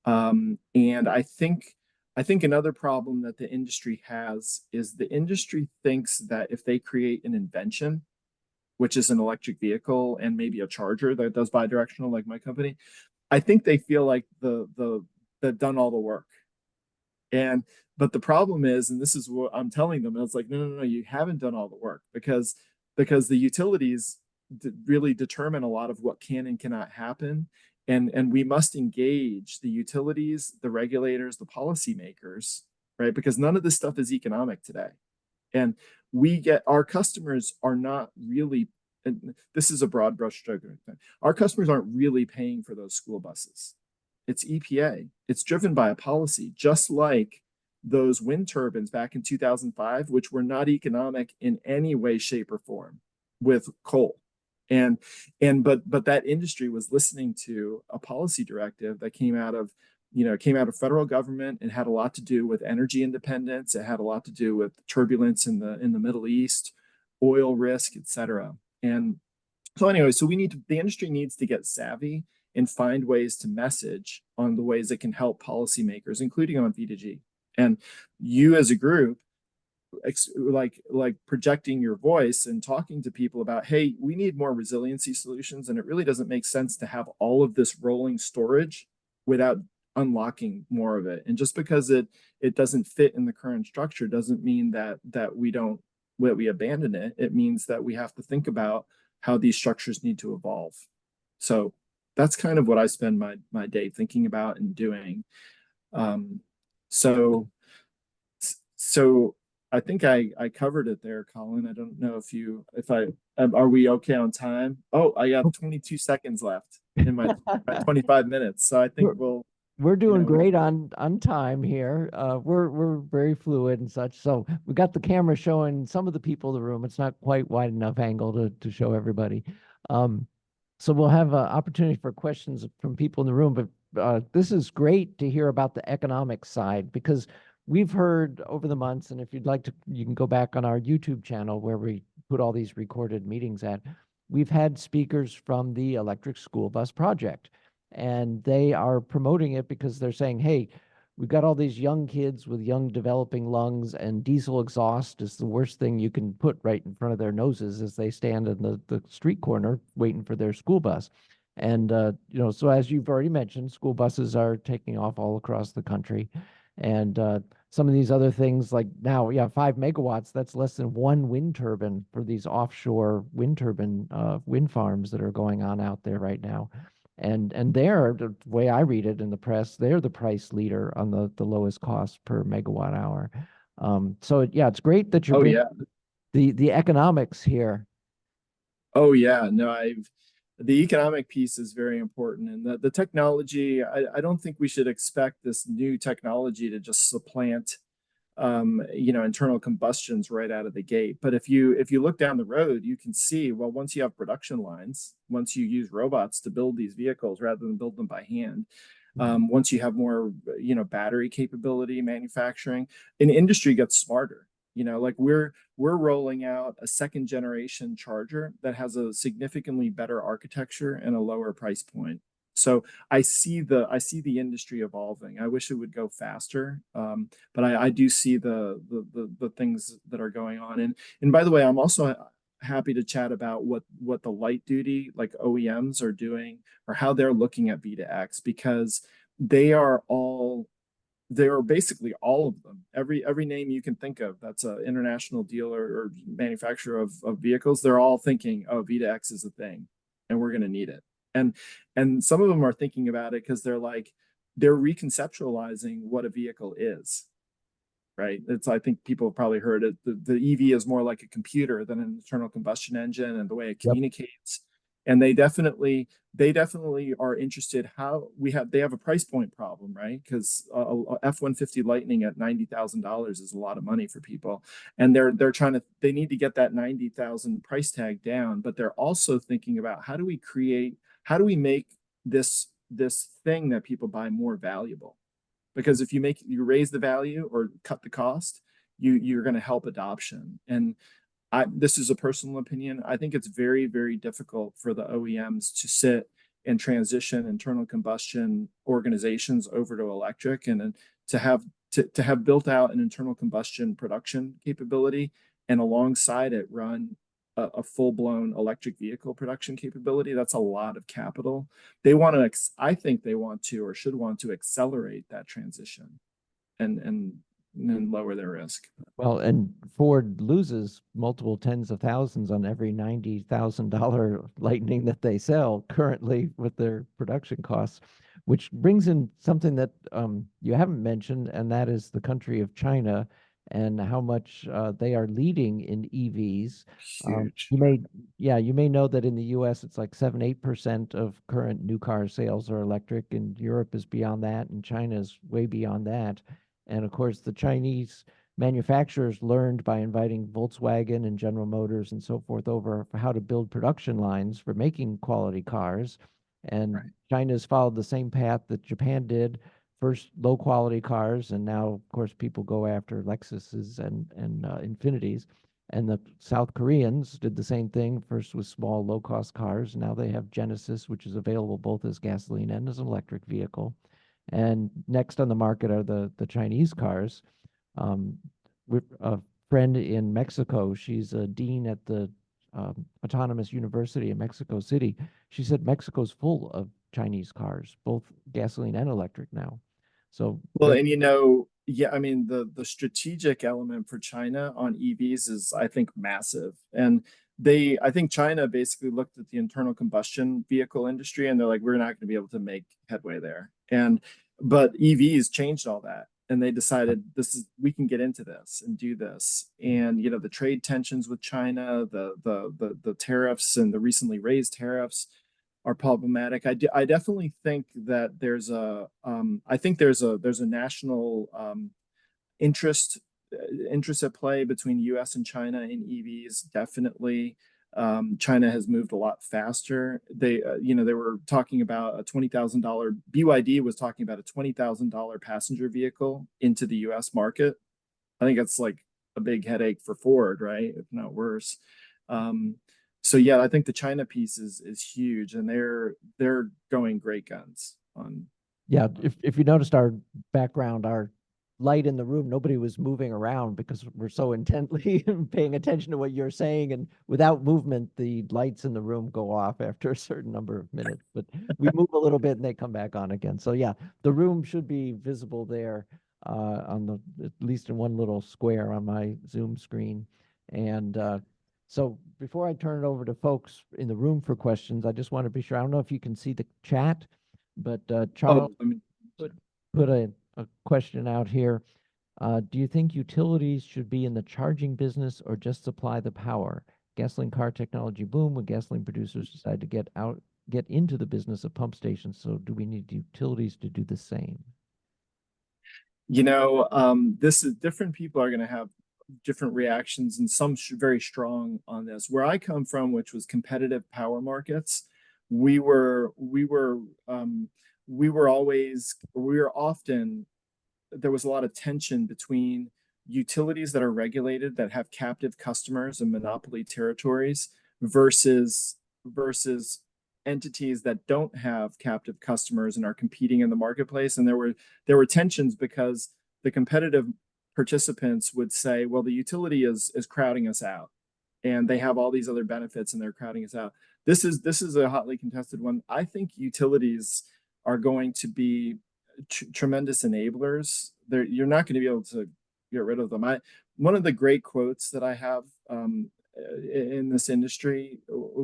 [SPEAKER 4] And I think another problem that the industry has is the industry thinks that if they create an invention, which is an electric vehicle and maybe a charger that does bidirectional like my company, I think they feel like they've done all the work. But the problem is, and this is what I'm telling them, it's like, no, you haven't done all the work, because the utilities really determine a lot of what can and cannot happen. And we must engage the utilities, the regulators, the policymakers, right? Because none of this stuff is economic today. And our customers are not really, and this is a broad brush stroke, our customers aren't really paying for those school buses. It's EPA. It's driven by a policy, just like those wind turbines back in 2005, which were not economic in any way, shape, or form with coal. But that industry was listening to a policy directive that came out of federal government. It had a lot to do with energy independence. It had a lot to do with turbulence in the Middle East, oil risk, etc. And so anyway, the industry needs to get savvy and find ways to message on the ways that can help policymakers, including on V2G. And you as a group, like projecting your voice and talking to people about, hey, we need more resiliency solutions, and it really doesn't make sense to have all of this rolling storage without unlocking more of it. And just because it doesn't fit in the current structure doesn't mean that we abandon it. It means that we have to think about how these structures need to evolve. So that's kind of what I spend my day thinking about and doing. So I think I covered it there, Colin. I don't know are we okay on time? Oh, I got 22 seconds left in my 25 minutes. So I think
[SPEAKER 1] we're doing great on time here. We're very fluid and such. So we got the camera showing some of the people in the room. It's not quite wide enough angle to show everybody. So we'll have an opportunity for questions from people in the room. But this is great to hear about the economic side, because we've heard over the months, and if you'd like to, you can go back on our YouTube channel where we put all these recorded meetings at. We've had speakers from the electric school bus project, and they are promoting it because they're saying, hey, we've got all these young kids with young developing lungs, and diesel exhaust is the worst thing you can put right in front of their noses as they stand in the street corner waiting for their school bus. And, so as you've already mentioned, school buses are taking off all across the country. And some of these other things, like now, 5 megawatts, that's less than one wind turbine for these offshore wind turbine wind farms that are going on out there right now. And they're, the way I read it in the press, they're the price leader on the lowest cost per megawatt hour. So it's great that you're the economics here.
[SPEAKER 4] Oh yeah, no, the economic piece is very important, and the technology. I don't think we should expect this new technology to just supplant, internal combustions right out of the gate. But if you look down the road, you can see, well, once you have production lines, once you use robots to build these vehicles rather than build them by hand, once you have more, battery capability manufacturing, an industry gets smarter. Like we're rolling out a 2nd generation charger that has a significantly better architecture and a lower price point. So I see the industry evolving. I wish it would go faster, but I do see the things that are going on. And by the way, I'm also happy to chat about what the light duty, like OEMs, are doing, or how they're looking at V2X, because they are basically all of them. Every name you can think of that's an international dealer or manufacturer of vehicles, they're all thinking, oh, V2X is a thing and we're going to need it. And some of them are thinking about it because they're reconceptualizing what a vehicle is, right? I think people have probably heard it. The EV is more like a computer than an internal combustion engine, and the way it communicates And they definitely are interested how they have a price point problem, right? Because a F-150 Lightning at $90,000 is a lot of money for people, and they need to get that 90,000 price tag down. But they're also thinking about how do we make this thing that people buy more valuable? Because if you raise the value or cut the cost, you're going to help adoption. And this is a personal opinion. I think it's very, very difficult for the OEMs to sit and transition internal combustion organizations over to electric, and to have built out an internal combustion production capability, and alongside it run a full-blown electric vehicle production capability. That's a lot of capital. I think they want to, or should want to, accelerate that transition and lower their risk.
[SPEAKER 1] Well, and Ford loses multiple tens of thousands on every $90,000 Lightning that they sell currently with their production costs, which brings in something that you haven't mentioned, and that is the country of China and how much they are leading in EVs.
[SPEAKER 4] Huge.
[SPEAKER 1] You may know that in the US it's like 7-8% of current new car sales are electric, and Europe is beyond that, and China is way beyond that. And of course, the Chinese manufacturers learned by inviting Volkswagen and General Motors and so forth over for how to build production lines for making quality cars. And
[SPEAKER 4] Right.
[SPEAKER 1] China's followed the same path that Japan did. First, low quality cars, and now, of course, people go after Lexuses and Infinities. And the South Koreans did the same thing, first with small, low cost cars. Now they have Genesis, which is available both as gasoline and as an electric vehicle. And next on the market are the Chinese cars. With a friend in Mexico, she's a dean at the Autonomous University in Mexico City. She said Mexico's full of Chinese cars, both gasoline and electric now. So
[SPEAKER 4] well, and yeah, I mean, the strategic element for China on EVs is, I think, massive. And I think China basically looked at the internal combustion vehicle industry, and they're like, we're not going to be able to make headway there. But EVs changed all that, and they decided we can get into this and do this. And the trade tensions with China, the tariffs, and the recently raised tariffs are problematic. I definitely think that there's a national interest at play between U.S. and China in EVs. Definitely, China has moved a lot faster. They were talking about a $20,000. BYD was talking about a $20,000 passenger vehicle into the U.S. market. I think that's like a big headache for Ford, right? If not worse. So yeah, I think the China piece is huge, and they're going great guns on.
[SPEAKER 1] Yeah, if you noticed our background, our light in the room, nobody was moving around because we're so intently paying attention to what you're saying, and without movement, the lights in the room go off after a certain number of minutes. But we move a little bit and they come back on again. So yeah, the room should be visible there on at least in one little square on my Zoom screen. And so before I turn it over to folks in the room for questions, I just want to be sure. I don't know if you can see the chat, but Charles put a question out here. Do you think utilities should be in the charging business or just supply the power? Gasoline car technology boom when gasoline producers decide to get into the business of pump stations. So do we need utilities to do the same?
[SPEAKER 4] This is different. People are going to have different reactions, and some very strong on this. Where I come from, which was competitive power markets, we were often, there was a lot of tension between utilities that are regulated, that have captive customers and monopoly territories, versus entities that don't have captive customers and are competing in the marketplace. And there were tensions because the competitive participants would say, well, the utility is crowding us out, and they have all these other benefits and they're crowding us out. This is a hotly contested one. I think utilities are going to be tremendous enablers. You're not going to be able to get rid of them. One of the great quotes that I have in this industry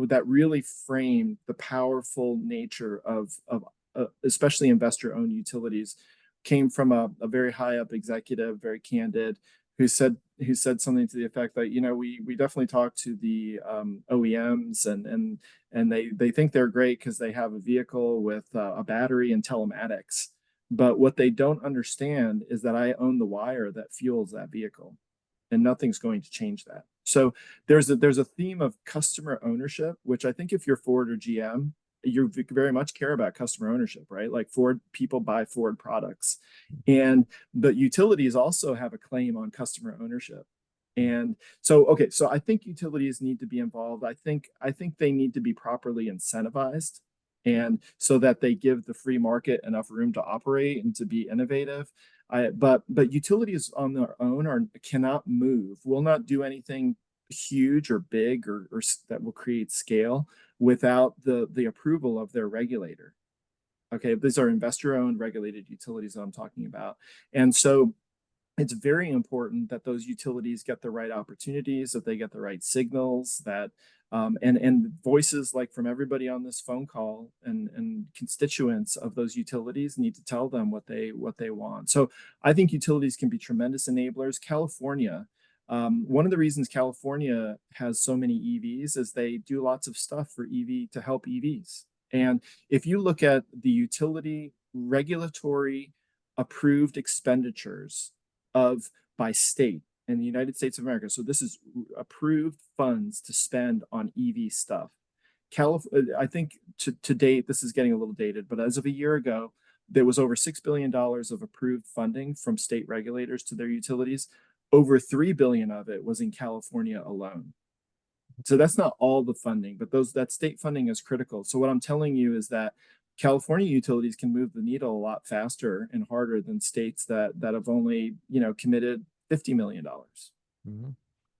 [SPEAKER 4] that really framed the powerful nature of especially investor-owned utilities came from a very high up executive, very candid, who said something to the effect that, you know, we definitely talked to the OEMs, and they think they're great because they have a vehicle with a battery and telematics. But what they don't understand is that I own the wire that fuels that vehicle, and nothing's going to change that. So there's a theme of customer ownership, which I think if you're Ford or GM, you very much care about customer ownership, right? Like Ford, people buy Ford products, and the utilities also have a claim on customer ownership. And so, okay, so I think utilities need to be involved. I think they need to be properly incentivized, and so that they give the free market enough room to operate and to be innovative. But utilities on their own cannot move, will not do anything huge or big or that will create scale without the approval of their regulator. Okay, these are investor-owned regulated utilities that I'm talking about. And so it's very important that those utilities get the right opportunities, that they get the right signals, that and voices like from everybody on this phone call and constituents of those utilities need to tell them what they want. So I think utilities can be tremendous enablers. California, one of the reasons California has so many EVs is they do lots of stuff for EV to help EVs. And if you look at the utility regulatory approved expenditures by state in the United States of America, so this is approved funds to spend on EV stuff. I think to date, this is getting a little dated, but as of a year ago, there was over $6 billion of approved funding from state regulators to their utilities. Over $3 billion of it was in California alone. So that's not all the funding, but that state funding is critical. So what I'm telling you is that California utilities can move the needle a lot faster and harder than states that have only, you know, committed $50 million.
[SPEAKER 1] Mm-hmm.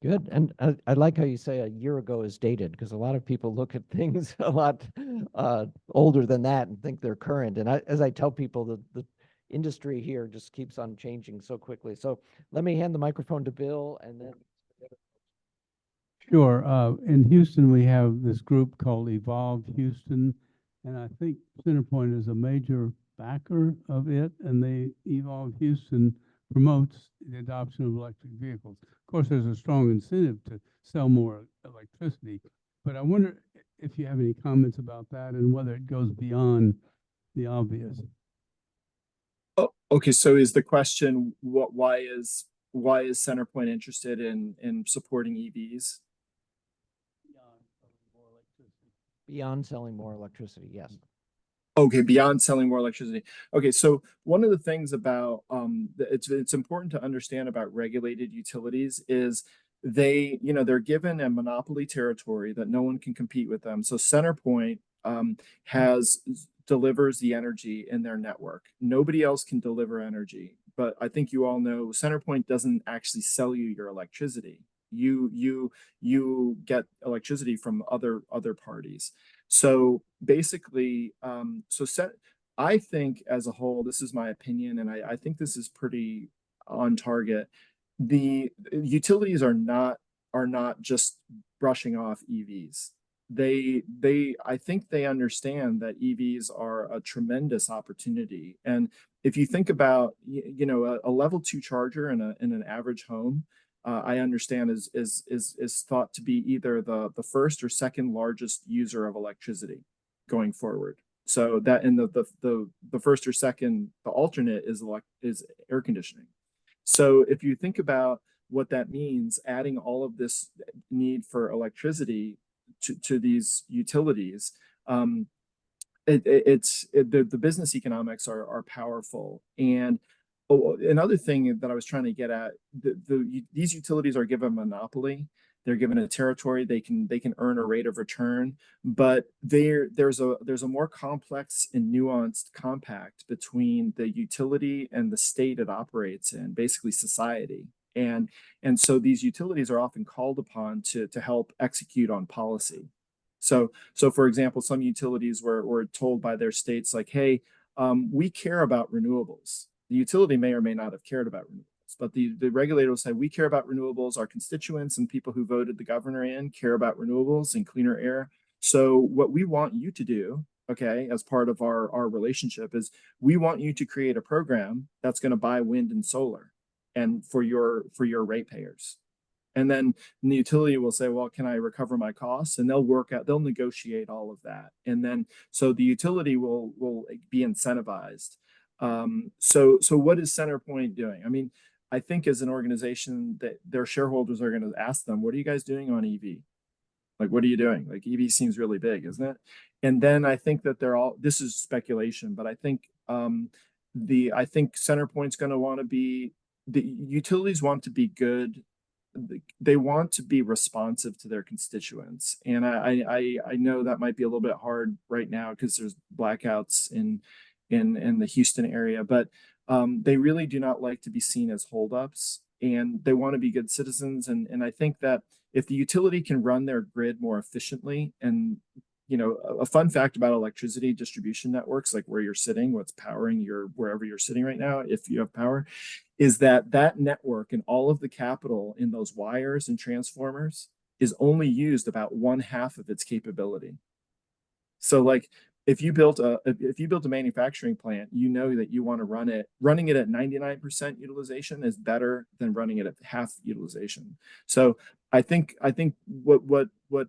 [SPEAKER 1] Good. And I like how you say a year ago is dated, because a lot of people look at things a lot older than that and think they're current. And as I tell people, the industry here just keeps on changing so quickly. So let me hand the microphone to Bill, and then.
[SPEAKER 6] Sure. In Houston, we have this group called Evolve Houston, and I think CenterPoint is a major backer of it, and Evolve Houston promotes the adoption of electric vehicles. Of course, there's a strong incentive to sell more electricity, but I wonder if you have any comments about that and whether it goes beyond the obvious.
[SPEAKER 4] Oh, okay. So is the question, why is CenterPoint interested in supporting EVs?
[SPEAKER 1] Beyond selling more electricity, yes.
[SPEAKER 4] Okay, beyond selling more electricity. Okay, so one of the things about it's important to understand about regulated utilities is they're given a monopoly territory that no one can compete with them. So CenterPoint delivers the energy in their network. Nobody else can deliver energy, but I think you all know CenterPoint doesn't actually sell you your electricity. You get electricity from other parties. So basically, I think as a whole, this is my opinion, and I think this is pretty on target. The utilities are not just brushing off EVs. I think they understand that EVs are a tremendous opportunity. And if you think about, a level 2 charger in an average home, I understand is thought to be either the first or second largest user of electricity going forward. So that in the first or second, the alternate is air conditioning. So if you think about what that means, adding all of this need for electricity to these utilities, the business economics are powerful. And another thing that I was trying to get at, these utilities are given a monopoly. They're given a territory. They can earn a rate of return, but there's a more complex and nuanced compact between the utility and the state it operates in, basically society. And so these utilities are often called upon to help execute on policy. So for example, some utilities were told by their states like, hey, we care about renewables. The utility may or may not have cared about renewables, but the regulator will say, we care about renewables. Our constituents and people who voted the governor in care about renewables and cleaner air. So what we want you to do, okay, as part of our relationship, is we want you to create a program that's going to buy wind and solar. and for your ratepayers. And then the utility will say, well, can I recover my costs? And they'll negotiate all of that. And then, so the utility will be incentivized. So what is CenterPoint doing? I mean, I think as an organization that their shareholders are going to ask them, what are you guys doing on EV? Like, what are you doing? Like, EV seems really big, isn't it? And then I think that this is speculation, but I think, I think CenterPoint's going to want to be, the utilities want to be good. They want to be responsive to their constituents. And I know that might be a little bit hard right now because there's blackouts in the Houston area, but they really do not like to be seen as holdups, and they want to be good citizens. And I think that if the utility can run their grid more efficiently, and a fun fact about electricity distribution networks, like where you're sitting, what's powering wherever you're sitting right now, if you have power, is that network and all of the capital in those wires and transformers is only used about 1/2 of its capability. So like, if you built a manufacturing plant, that you want to running it at 99% utilization is better than running it at half utilization. So I think what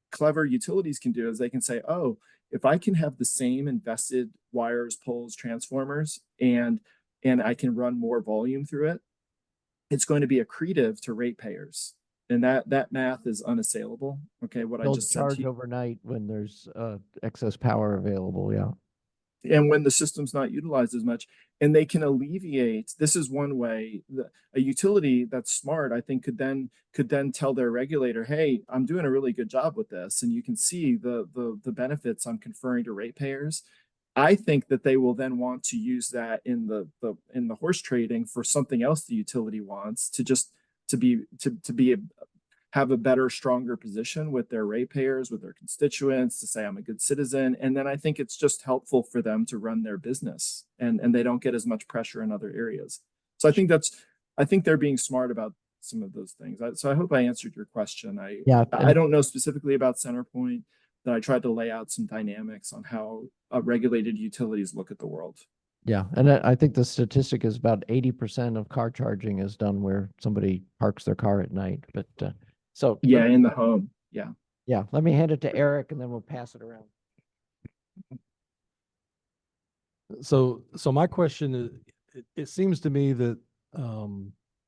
[SPEAKER 4] clever utilities can do is they can say, oh, if I can have the same invested wires, poles, transformers, and I can run more volume through it, it's going to be accretive to ratepayers. And that math is unassailable. Okay, what I just said to
[SPEAKER 1] charge
[SPEAKER 4] you.
[SPEAKER 1] overnight when there's excess power available. Yeah.
[SPEAKER 4] And when the system's not utilized as much, and they can alleviate, this is one way, a utility that's smart, I think, could then tell their regulator, hey, I'm doing a really good job with this, and you can see the benefits I'm conferring to ratepayers. I think that they will then want to use that in the horse trading for something else the utility wants, to have a better, stronger position with their ratepayers, with their constituents, to say I'm a good citizen. And then I think it's just helpful for them to run their business, and they don't get as much pressure in other areas. So I think they're being smart about some of those things. So I hope I answered your question. I don't know specifically about CenterPoint, that I tried to lay out some dynamics on how regulated utilities look at the world.
[SPEAKER 1] Yeah. And I think the statistic is about 80% of car charging is done where somebody parks their car at night. But so
[SPEAKER 4] yeah, in the home. Yeah.
[SPEAKER 1] Yeah. Let me hand it to Eric and then we'll pass it around.
[SPEAKER 7] So my question is, it seems to me that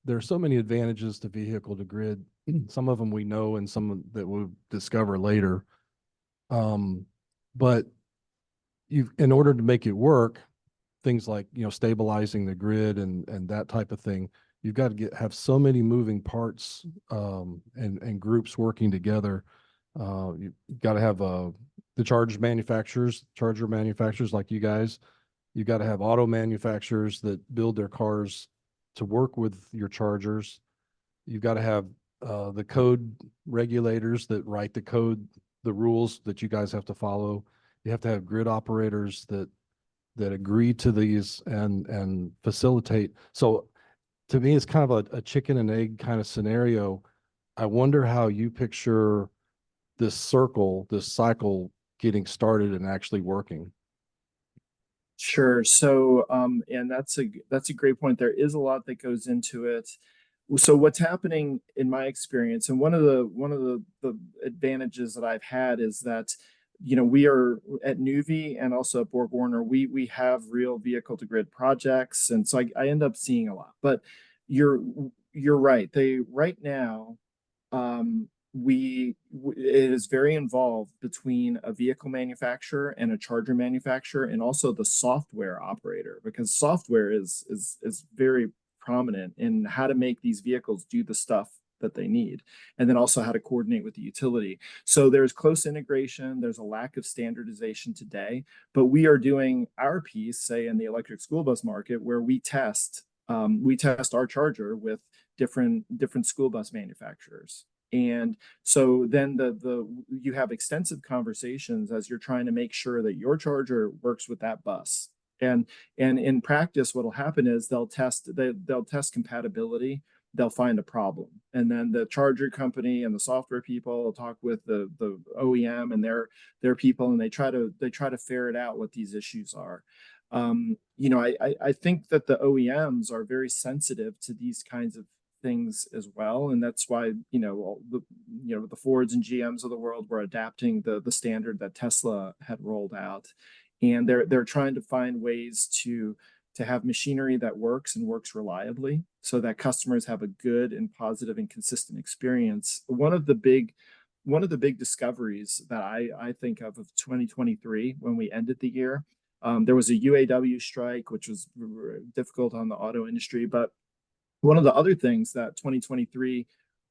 [SPEAKER 7] there are so many advantages to vehicle to grid. Some of them we know, and some that we'll discover later. But in order to make it work, things like stabilizing the grid and that type of thing, you've got to have so many moving parts and groups working together. You've got to have the charger manufacturers like you guys. You got to have auto manufacturers that build their cars to work with your chargers. You've got to have the code regulators that write the code, the rules that you guys have to follow. You have to have grid operators that agree to these and facilitate. So to me, it's kind of a chicken and egg kind of scenario. I wonder how you picture this cycle getting started and actually working.
[SPEAKER 4] Sure. So, and that's a great point. There is a lot that goes into it. So what's happening in my experience, and one of the advantages that I've had is that, we are at Nuvie and also at BorgWarner, we have real vehicle to grid projects. And so I end up seeing a lot, but you're right. Right now, it is very involved between a vehicle manufacturer and a charger manufacturer, and also the software operator, because software is very prominent in how to make these vehicles do the stuff that they need, and then also how to coordinate with the utility. So there's close integration. There's a lack of standardization today, but we are doing our piece, say in the electric school bus market, where we test our charger with different school bus manufacturers. And so then you have extensive conversations as you're trying to make sure that your charger works with that bus. And in practice, what will happen is they'll test compatibility. They'll find a problem, and then the charger company and the software people will talk with the OEM and their people, and they try to ferret out what these issues are. You know, I think that the OEMs are very sensitive to these kinds of things as well, and that's why, you know, the Fords and GMs of the world were adapting the standard that Tesla had rolled out, and they're trying to find ways to have machinery that works and works reliably, so that customers have a good and positive and consistent experience. One of the big discoveries that I think of 2023, when we ended the year, there was a UAW strike, which was difficult on the auto industry. But one of the other things that 2023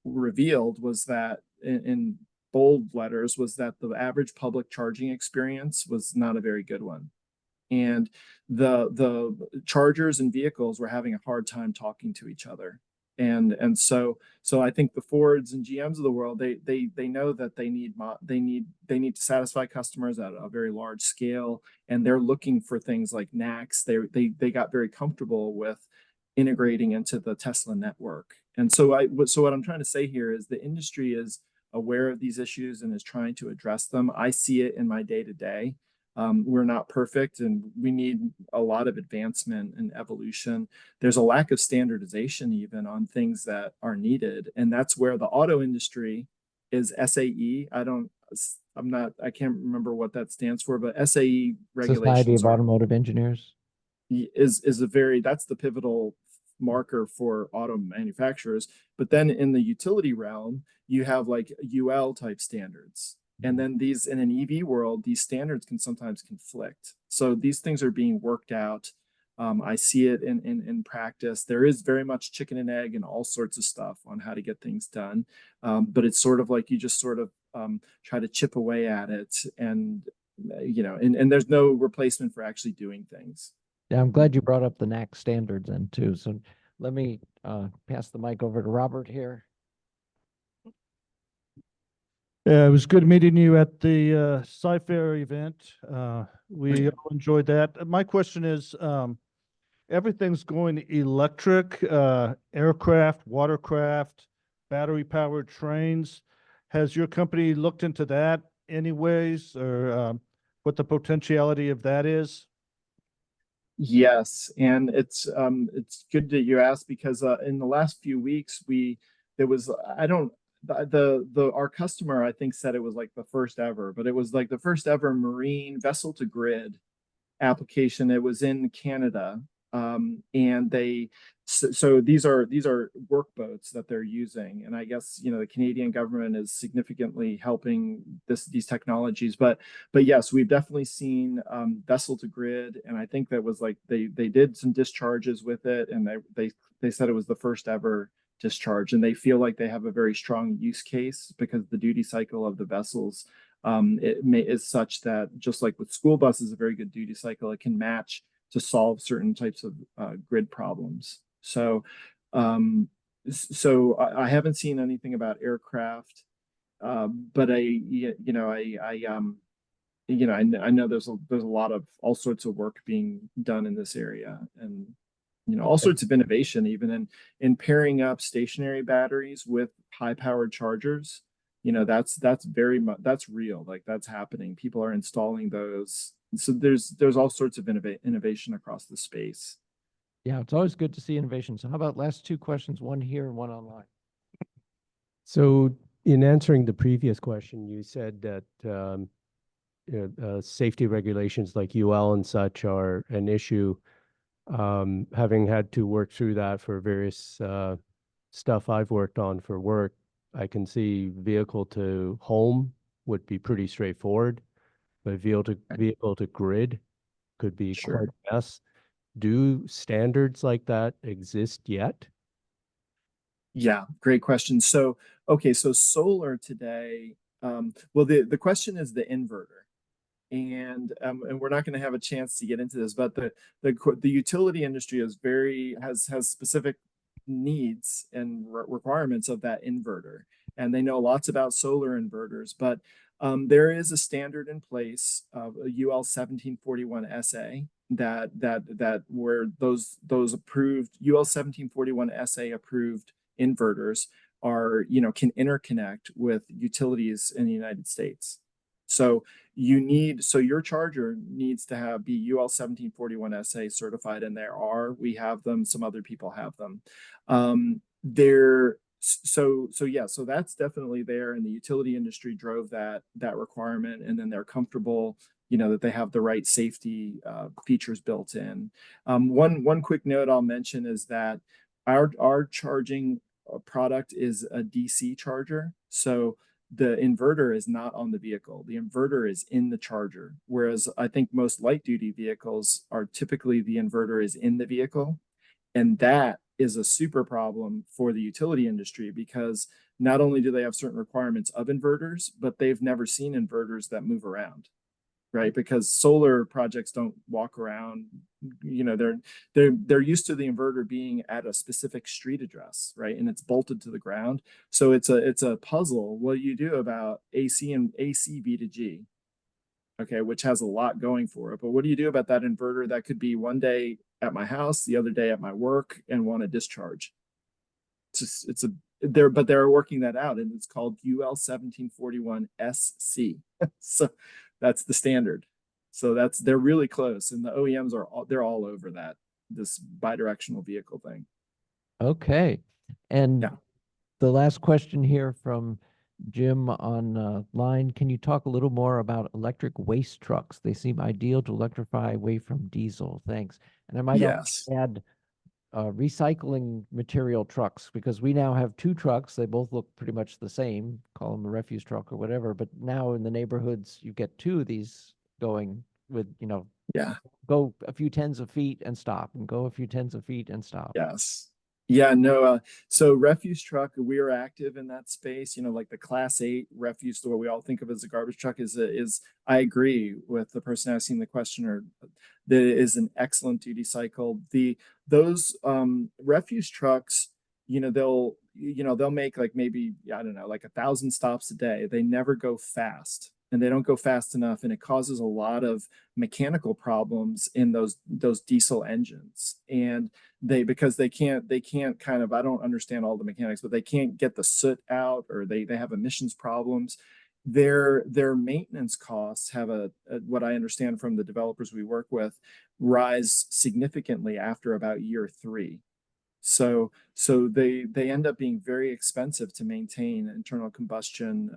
[SPEAKER 4] revealed was that, in bold letters, was that the average public charging experience was not a very good one. And the chargers and vehicles were having a hard time talking to each other. And so I think the Fords and GMs of the world, they know that they need to satisfy customers at a very large scale, and they're looking for things like NACS. They got very comfortable with integrating into the Tesla network. And so what I'm trying to say here is the industry is aware of these issues and is trying to address them. I see it in my day-to-day. We're not perfect, and we need a lot of advancement and evolution. There's a lack of standardization even on things that are needed, and that's where the auto industry is SAE. I can't remember what that stands for, but SAE regulations
[SPEAKER 1] Society of Automotive Engineers
[SPEAKER 4] is that's the pivotal marker for auto manufacturers. But then in the utility realm, you have like UL type standards. And then these, in an EV world, these standards can sometimes conflict. So these things are being worked out. I see it in practice. There is very much chicken and egg and all sorts of stuff on how to get things done. But it's sort of like you just sort of try to chip away at it. And, you know, and there's no replacement for actually doing things.
[SPEAKER 1] Yeah, I'm glad you brought up the NAC standards then too. So let me pass the mic over to Robert here.
[SPEAKER 3] Yeah, it was good meeting you at the Sci-Fair event. We all enjoyed that. My question is, everything's going electric, aircraft, watercraft, battery-powered trains. Has your company looked into that anyways, or what the potentiality of that is?
[SPEAKER 4] Yes, and it's good that you asked, because in the last few weeks our customer, I think, said it was like the first ever, but it was like the first ever marine vessel to grid application. It was in Canada, and so these are work boats that they're using, and I guess, you know, the Canadian government is significantly helping these technologies. But yes, we've definitely seen vessel to grid, and I think that was like they did some discharges with it, and they said it was the first ever discharge, and they feel like they have a very strong use case because the duty cycle of the vessels is such that, just like with school buses, a very good duty cycle, it can match to solve certain types of grid problems. So I haven't seen anything about aircraft, but I know there's a lot of all sorts of work being done in this area, and, you know, all sorts of innovation, even in pairing up stationary batteries with high powered chargers. You know, that's very much, that's real, like that's happening. People are installing those. So there's all sorts of innovation across the space.
[SPEAKER 1] Yeah, it's always good to see innovation. So how about last two questions, one here and one online?
[SPEAKER 8] So in answering the previous question, you said that safety regulations like UL and such are an issue. Having had to work through that for various stuff I've worked on for work, I can see vehicle to home would be pretty straightforward, but vehicle to grid could be quite a mess. Do standards like that exist yet?
[SPEAKER 4] Yeah, great question. So, okay, so solar today, well, the question is the inverter. And we're not going to have a chance to get into this, but the utility industry has specific needs and requirements of that inverter, and they know lots about solar inverters. But there is a standard in place of a UL 1741 SA that where those approved UL 1741 SA approved inverters are, you know, can interconnect with utilities in the United States. So so your charger needs to be UL 1741 SA certified, and we have them, some other people have them. So that's definitely there, and the utility industry drove that requirement, and then they're comfortable, that they have the right safety features built in. One quick note I'll mention is that our charging product is a DC charger, so the inverter is not on the vehicle. The inverter is in the charger, whereas I think most light duty vehicles are typically the inverter is in the vehicle, and that is a super problem for the utility industry, because not only do they have certain requirements of inverters, but they've never seen inverters that move around, right? Because solar projects don't walk around. They're used to the inverter being at a specific street address, right? And it's bolted to the ground. So it's a puzzle. What do you do about AC and AC V to G? Okay, which has a lot going for it. But what do you do about that inverter that could be one day at my house, the other day at my work, and want to discharge? But they're working that out, and it's called UL 1741 SC. So that's the standard. So they're really close, and the OEMs they're all over this bidirectional vehicle thing.
[SPEAKER 1] Okay. And
[SPEAKER 4] Yeah.
[SPEAKER 1] the last question here from Jim on line. Can you talk a little more about electric waste trucks? They seem ideal to electrify away from diesel. Thanks. And I might
[SPEAKER 4] Yes.
[SPEAKER 1] also add recycling material trucks, because we now have 2 trucks. They both look pretty much the same. Call them a refuse truck or whatever. But now in the neighborhoods, you get 2 of these going with,
[SPEAKER 4] Yeah.
[SPEAKER 1] go a few tens of feet and stop, and go a few tens of feet and stop.
[SPEAKER 4] Yes. Yeah, no. So refuse truck, we are active in that space. Like the Class 8 refuse, the way we all think of as a garbage truck is I agree with the person asking the questioner. That is an excellent duty cycle. Those refuse trucks, they'll make like maybe, I don't know, like 1,000 stops a day. They never go fast, and they don't go fast enough, and it causes a lot of mechanical problems in those diesel engines. And because they can't kind of, I don't understand all the mechanics, but they can't get the soot out, or they have emissions problems. Their maintenance costs have what I understand from the developers we work with, rise significantly after about year 3. So they end up being very expensive to maintain internal combustion,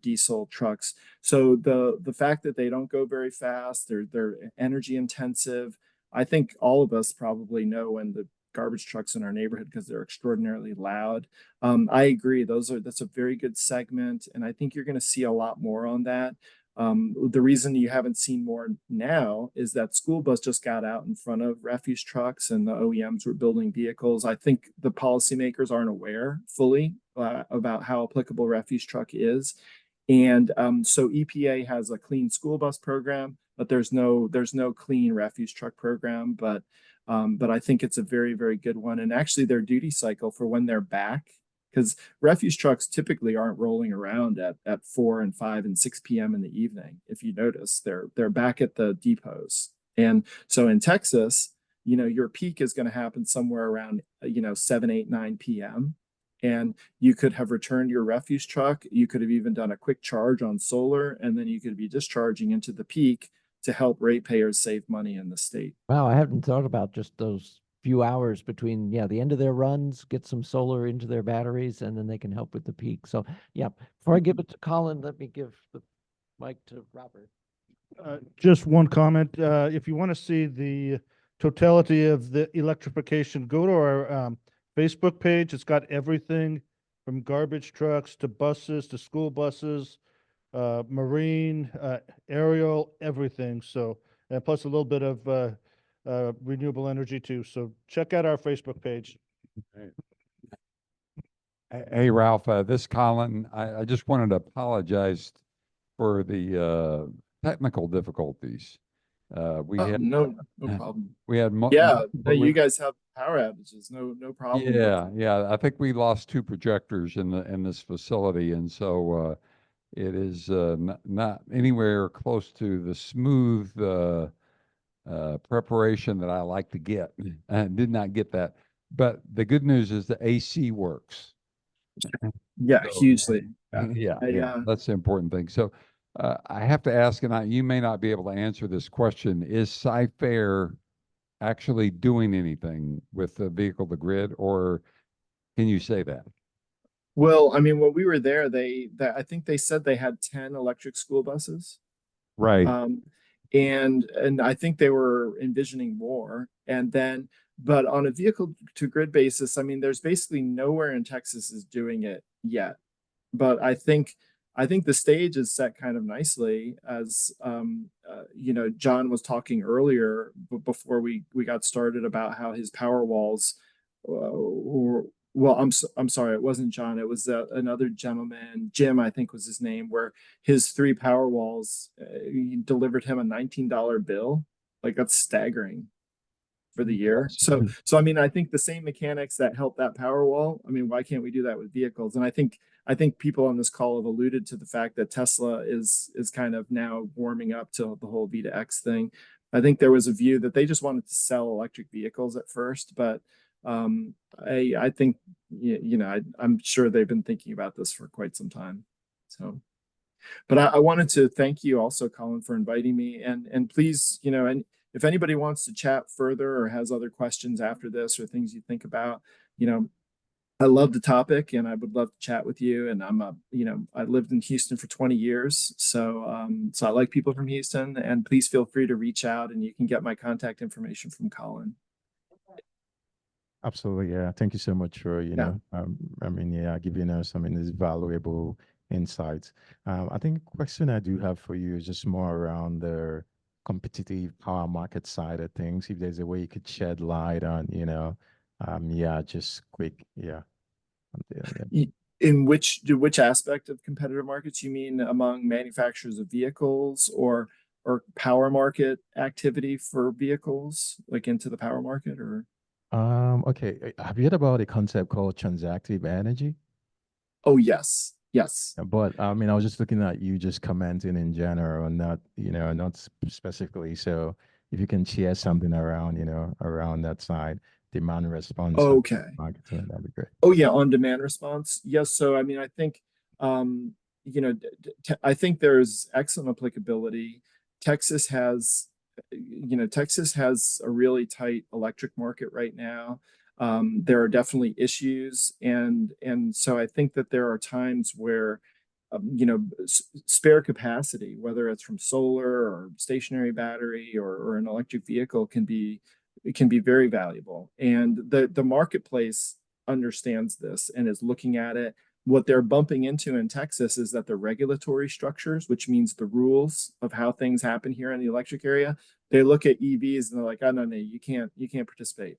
[SPEAKER 4] diesel trucks. So the fact that they don't go very fast, they're energy intensive. I think all of us probably know when the garbage trucks in our neighborhood, because they're extraordinarily loud. I agree. That's a very good segment, and I think you're going to see a lot more on that. The reason you haven't seen more now is that school bus just got out in front of refuse trucks, and the OEMs were building vehicles. I think the policymakers aren't aware fully about how applicable refuse truck is. And so EPA has a clean school bus program, but there's no clean refuse truck program. But I think it's a very, very good one. And actually their duty cycle for when they're back, because refuse trucks typically aren't rolling around at 4 and 5 and 6 p.m. in the evening. If you notice, they're back at the depots. And so in Texas, your peak is going to happen somewhere around 7, 8, 9 p.m. And you could have returned your refuse truck. You could have even done a quick charge on solar, and then you could be discharging into the peak to help ratepayers save money in the state.
[SPEAKER 1] Wow, I haven't thought about just those few hours between, the end of their runs, get some solar into their batteries, and then they can help with the peak. So, before I give it to Colin, let me give the mic to Robert.
[SPEAKER 3] Just one comment. If you want to see the totality of the electrification, go to our Facebook page. It's got everything from garbage trucks to buses to school buses, marine, aerial, everything. So, and plus a little bit of renewable energy too. So check out our Facebook page.
[SPEAKER 5] Hey, Ralph, this is Colin. I just wanted to apologize for the technical difficulties. We had
[SPEAKER 4] no problem.
[SPEAKER 5] We had
[SPEAKER 4] you guys have power outages. No problem.
[SPEAKER 5] Yeah. I think we lost 2 projectors in this facility, and so it is not anywhere close to the smooth preparation that I like to get. I did not get that, but the good news is the AC works.
[SPEAKER 4] Yeah,
[SPEAKER 5] So,
[SPEAKER 4] hugely.
[SPEAKER 5] Yeah, that's the important thing. So I have to ask, and you may not be able to answer this question, is Sci-Fair actually doing anything with the vehicle to grid, or can you say that?
[SPEAKER 4] Well, I mean, when we were there, I think they said they had 10 electric school buses.
[SPEAKER 5] Right.
[SPEAKER 4] And I think they were envisioning more. And then, but on a vehicle to grid basis, I mean, there's basically nowhere in Texas is doing it yet. But I think the stage is set kind of nicely, as you know, John was talking earlier before we got started about how his Powerwalls well, I'm sorry, it wasn't John. It was another gentleman, Jim, I think was his name, where his 3 Powerwalls delivered him a $19 bill. Like, that's staggering for the year. So I mean, I think the same mechanics that help that Powerwall, I mean, why can't we do that with vehicles? And I think people on this call have alluded to the fact that Tesla is kind of now warming up to the whole V2X thing. I think there was a view that they just wanted to sell electric vehicles at first, but I think, you know, I'm sure they've been thinking about this for quite some time. So, but I wanted to thank you also, Colin, for inviting me, and please, you know, and if anybody wants to chat further or has other questions after this or things you think about, you know, I love the topic and I would love to chat with you. And you know, I lived in Houston for 20 years. So, so I like people from Houston, and please feel free to reach out, and you can get my contact information from Colin.
[SPEAKER 9] Absolutely, yeah. Thank you so much for, you know, I mean, yeah, giving us, I mean, these valuable insights. I think the question I do have for you is just more around the competitive power market side of things. If there's a way you could shed light on, you know, yeah, just quick, yeah.
[SPEAKER 4] In which aspect of competitive markets? You mean among manufacturers of vehicles, or power market activity for vehicles, like into the power market, or?
[SPEAKER 9] Okay. Have you heard about a concept called transactive energy?
[SPEAKER 4] Oh, yes. Yes.
[SPEAKER 9] But I mean, I was just looking at you just commenting in general, not, you know, not specifically. So if you can share something around, you know, around that side, demand response.
[SPEAKER 4] Okay.
[SPEAKER 9] Marketing, that'd be great.
[SPEAKER 4] Oh yeah, on demand response. Yes. So I mean, I think, you know, I think there's excellent applicability. Texas has, you know, Texas has a really tight electric market right now. There are definitely issues, and so I think that there are times where, you know, spare capacity, whether it's from solar or stationary battery or an electric vehicle, can be very valuable. And the marketplace understands this and is looking at it. What they're bumping into in Texas is that the regulatory structures, which means the rules of how things happen here in the electric area, they look at EVs and they're like, oh, no, you can't participate.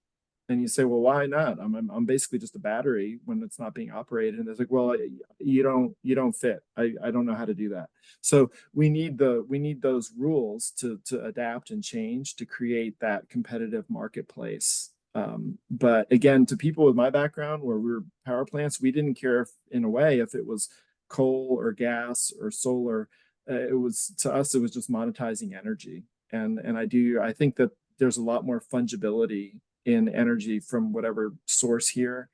[SPEAKER 4] And you say, well, why not? I'm basically just a battery when it's not being operated. And it's like, well, you don't fit. I don't know how to do that. So we need those rules to adapt and change to create that competitive marketplace. But again, to people with my background, where we were power plants, we didn't care if, in a way, if it was coal or gas or solar. It was, to us, it was just monetizing energy. And I think that there's a lot more fungibility in energy from whatever source here.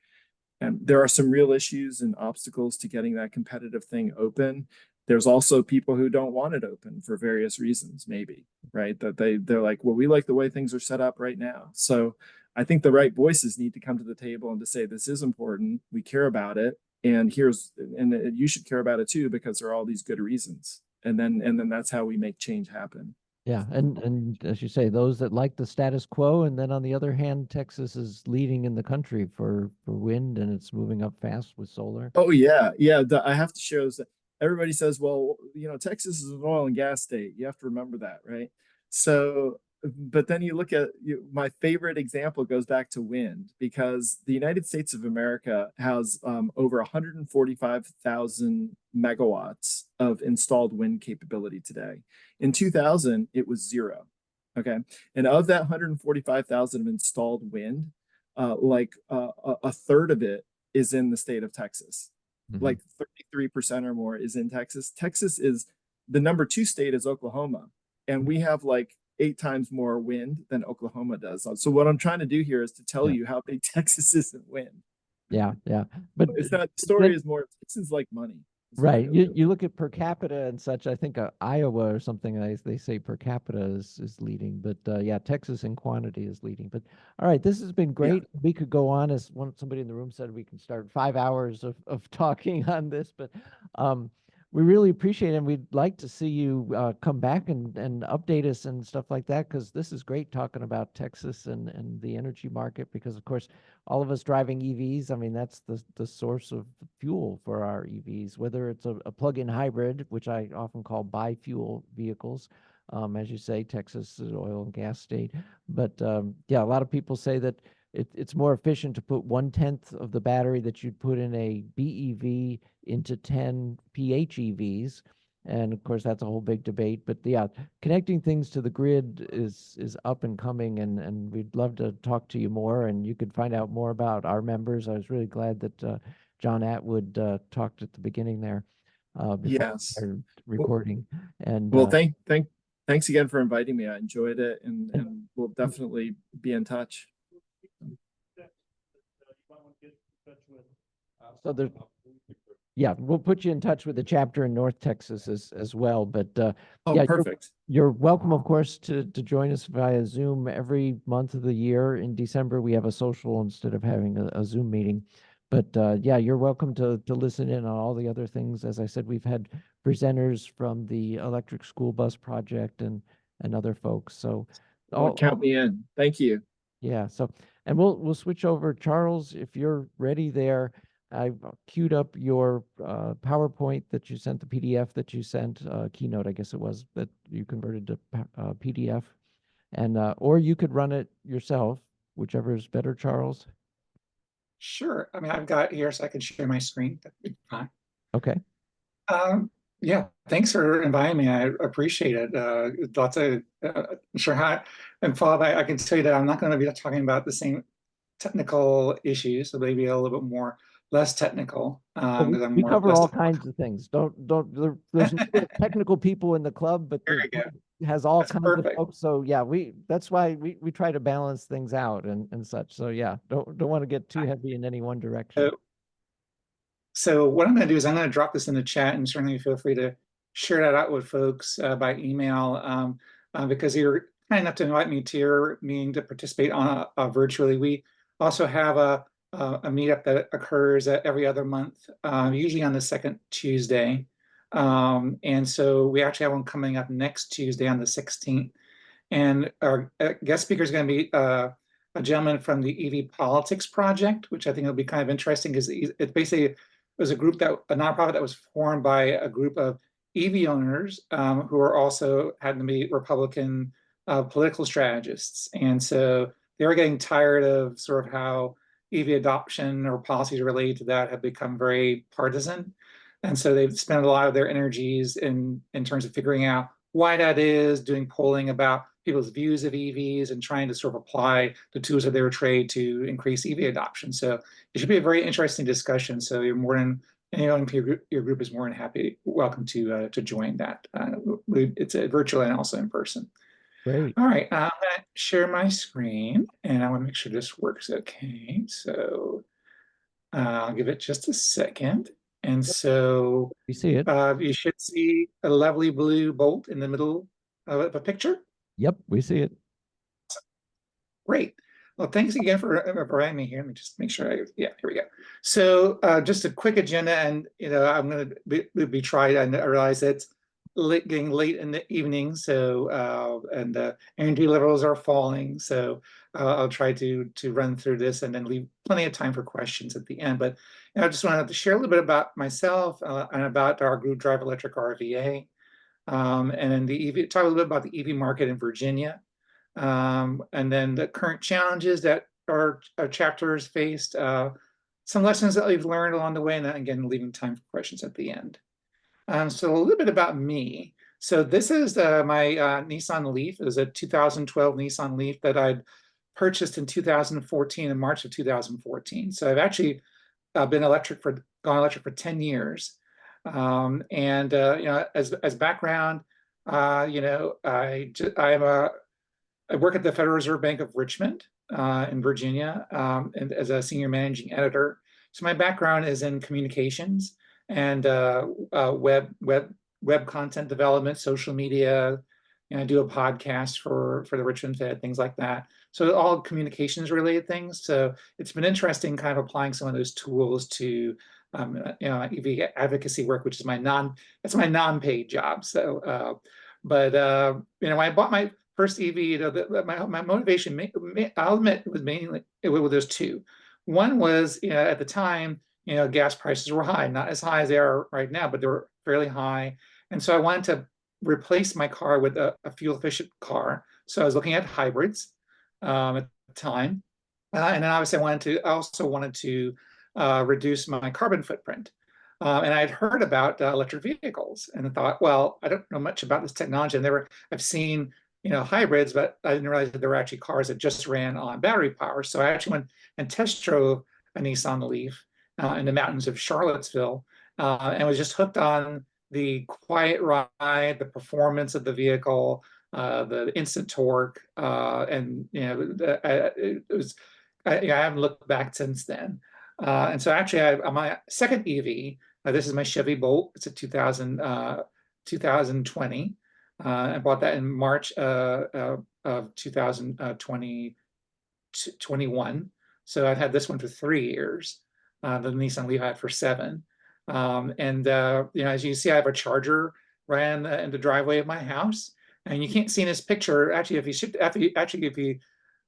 [SPEAKER 4] And there are some real issues and obstacles to getting that competitive thing open. There's also people who don't want it open for various reasons, maybe, right? That they're like, well, we like the way things are set up right now. So I think the right voices need to come to the table and to say, this is important, we care about it, and you should care about it too, because there are all these good reasons. And then that's how we make change happen.
[SPEAKER 1] Yeah, and as you say, those that like the status quo, and then on the other hand, Texas is leading in the country for wind, and it's moving up fast with solar.
[SPEAKER 4] Oh yeah, yeah. I have to share this. Everybody says, well, you know, Texas is an oil and gas state. You have to remember that, right? So, but then you look at my favorite example goes back to wind, because the United States of America has over 145,000 megawatts of installed wind capability today. In 2000, it was 0. Okay, and of that 145,000 of installed wind, like a third of it is in the state of Texas. Mm-hmm. Like 33% or more is in Texas. Texas is the number 2 state is Oklahoma, and we have like 8 times more wind than Oklahoma does. So what I'm trying to do here is to tell you how big Texas is in wind.
[SPEAKER 1] Yeah, yeah. But
[SPEAKER 4] it's not, the story is more, Texas is like money.
[SPEAKER 1] Right. You look at per capita and such, I think Iowa or something, they say per capita is leading, but yeah, Texas in quantity is leading. But all right, this has been great. We could go on, as somebody in the room said, we can start 5 hours of talking on this, but we really appreciate it. And we'd like to see you come back and update us and stuff like that, because this is great talking about Texas and the energy market, because of course, all of us driving EVs, I mean, that's the source of fuel for our EVs, whether it's a plug-in hybrid, which I often call bi-fuel vehicles. As you say, Texas is an oil and gas state. But yeah, a lot of people say that it's more efficient to put 1/10 of the battery that you'd put in a BEV into 10 PHEVs. And of course, that's a whole big debate. But yeah, connecting things to the grid is up and coming, and we'd love to talk to you more. And you could find out more about our members. I was really glad that John Atwood talked at the beginning there before we
[SPEAKER 4] Yes.
[SPEAKER 1] started recording. And
[SPEAKER 4] Well, thanks again for inviting me. I enjoyed it, and we'll definitely be in touch.
[SPEAKER 1] so there's, yeah, we'll put you in touch with the chapter in North Texas as well. But
[SPEAKER 4] Oh,
[SPEAKER 1] yeah,
[SPEAKER 4] perfect.
[SPEAKER 1] you're welcome, of course, to join us via Zoom every month of the year. In December, we have a social instead of having a Zoom meeting. But yeah, you're welcome to listen in on all the other things. As I said, we've had presenters from the electric school bus project and other folks. So
[SPEAKER 4] Well, count me in. Thank you.
[SPEAKER 1] yeah. So, and we'll switch over. Charles, if you're ready there, I've queued up your PowerPoint that you sent, the PDF that you sent, Keynote, I guess it was, that you converted to PDF. And, or you could run it yourself, whichever is better, Charles.
[SPEAKER 10] Sure. I mean, I've got it here so I can share my screen. That'd be fine.
[SPEAKER 1] Okay.
[SPEAKER 10] Yeah, thanks for inviting me. I appreciate it. Lots of, sure how, and Bob, I can tell you that I'm not going to be talking about the same technical issues, so maybe a little bit more, less technical.
[SPEAKER 1] Well,
[SPEAKER 10] Because I'm
[SPEAKER 1] we
[SPEAKER 10] more
[SPEAKER 1] cover
[SPEAKER 10] less
[SPEAKER 1] all kinds of things. There's no technical people in the club, but
[SPEAKER 10] There you go.
[SPEAKER 1] has all
[SPEAKER 10] That's
[SPEAKER 1] kinds
[SPEAKER 10] perfect.
[SPEAKER 1] of folks. So yeah, that's why we try to balance things out and such. So yeah, don't want to get too heavy in any one direction.
[SPEAKER 10] So what I'm going to do is I'm going to drop this in the chat, and certainly feel free to share that out with folks by email, because you're kind enough to invite me to your meeting to participate on virtually. We also have a meetup that occurs every other month, usually on the second Tuesday. And so we actually have one coming up next Tuesday on the 16th. And our guest speaker is going to be a gentleman from the EV Politics Project, which I think will be kind of interesting, because it basically was a nonprofit that was formed by a group of EV owners who are also had to be Republican political strategists. And so they were getting tired of sort of how EV adoption or policies related to that have become very partisan. And so they've spent a lot of their energies in terms of figuring out why that is, doing polling about people's views of EVs, and trying to sort of apply the tools of their trade to increase EV adoption. So it should be a very interesting discussion. So you're more than, anyone from your group is more than welcome to join that. It's virtual and also in person.
[SPEAKER 1] Great.
[SPEAKER 10] All right, I'm gonna share my screen, and I want to make sure this works okay. So I'll give it just a second. And so
[SPEAKER 1] You see it?
[SPEAKER 10] you should see a lovely blue bolt in the middle of a picture.
[SPEAKER 1] Yep, we see it.
[SPEAKER 10] Great. Well, thanks again for inviting me here. Let me just make sure yeah, here we go. So just a quick agenda, and I'm going to be tried. I realize it's getting late in the evening, so and energy levels are falling. So I'll try to run through this and then leave plenty of time for questions at the end. But I just wanted to share a little bit about myself and about our group Drive Electric RVA, and then the EV. Talk a little bit about the EV market in Virginia. And then the current challenges that our chapters faced, some lessons that we've learned along the way, and then again, leaving time for questions at the end. So a little bit about me. So this is my Nissan Leaf. It was a 2012 Nissan Leaf that I'd purchased in 2014, in March of 2014. So I've actually been gone electric for 10 years. And as background, I work at the Federal Reserve Bank of Richmond in Virginia, and as a senior managing editor. So my background is in communications, and web content development, social media. I do a podcast for the Richmond Fed, things like that. So all communications related things. So it's been interesting kind of applying some of those tools to EV advocacy work, which is that's my non-paid job. So, when I bought my first EV, my motivation, I'll admit, was mainly, there's two. One was, at the time, gas prices were high, not as high as they are right now, but they were fairly high. And so I wanted to replace my car with a fuel efficient car. So I was looking at hybrids at the time. And then obviously I also wanted to reduce my carbon footprint. And I'd heard about electric vehicles and I thought, well, I don't know much about this technology. I've seen, hybrids, but I didn't realize that there were actually cars that just ran on battery power. So I actually went and test drove a Nissan Leaf in the mountains of Charlottesville and was just hooked on the quiet ride, the performance of the vehicle, the instant torque, and it was. I haven't looked back since then. And so actually, my second EV. This is my Chevy Bolt. It's a 2020. I bought that in March of 2021. So I've had this one for 3 years. The Nissan Leaf I had for 7. As you see, I have a charger right in the driveway of my house, and you can't see in this picture. Actually, if you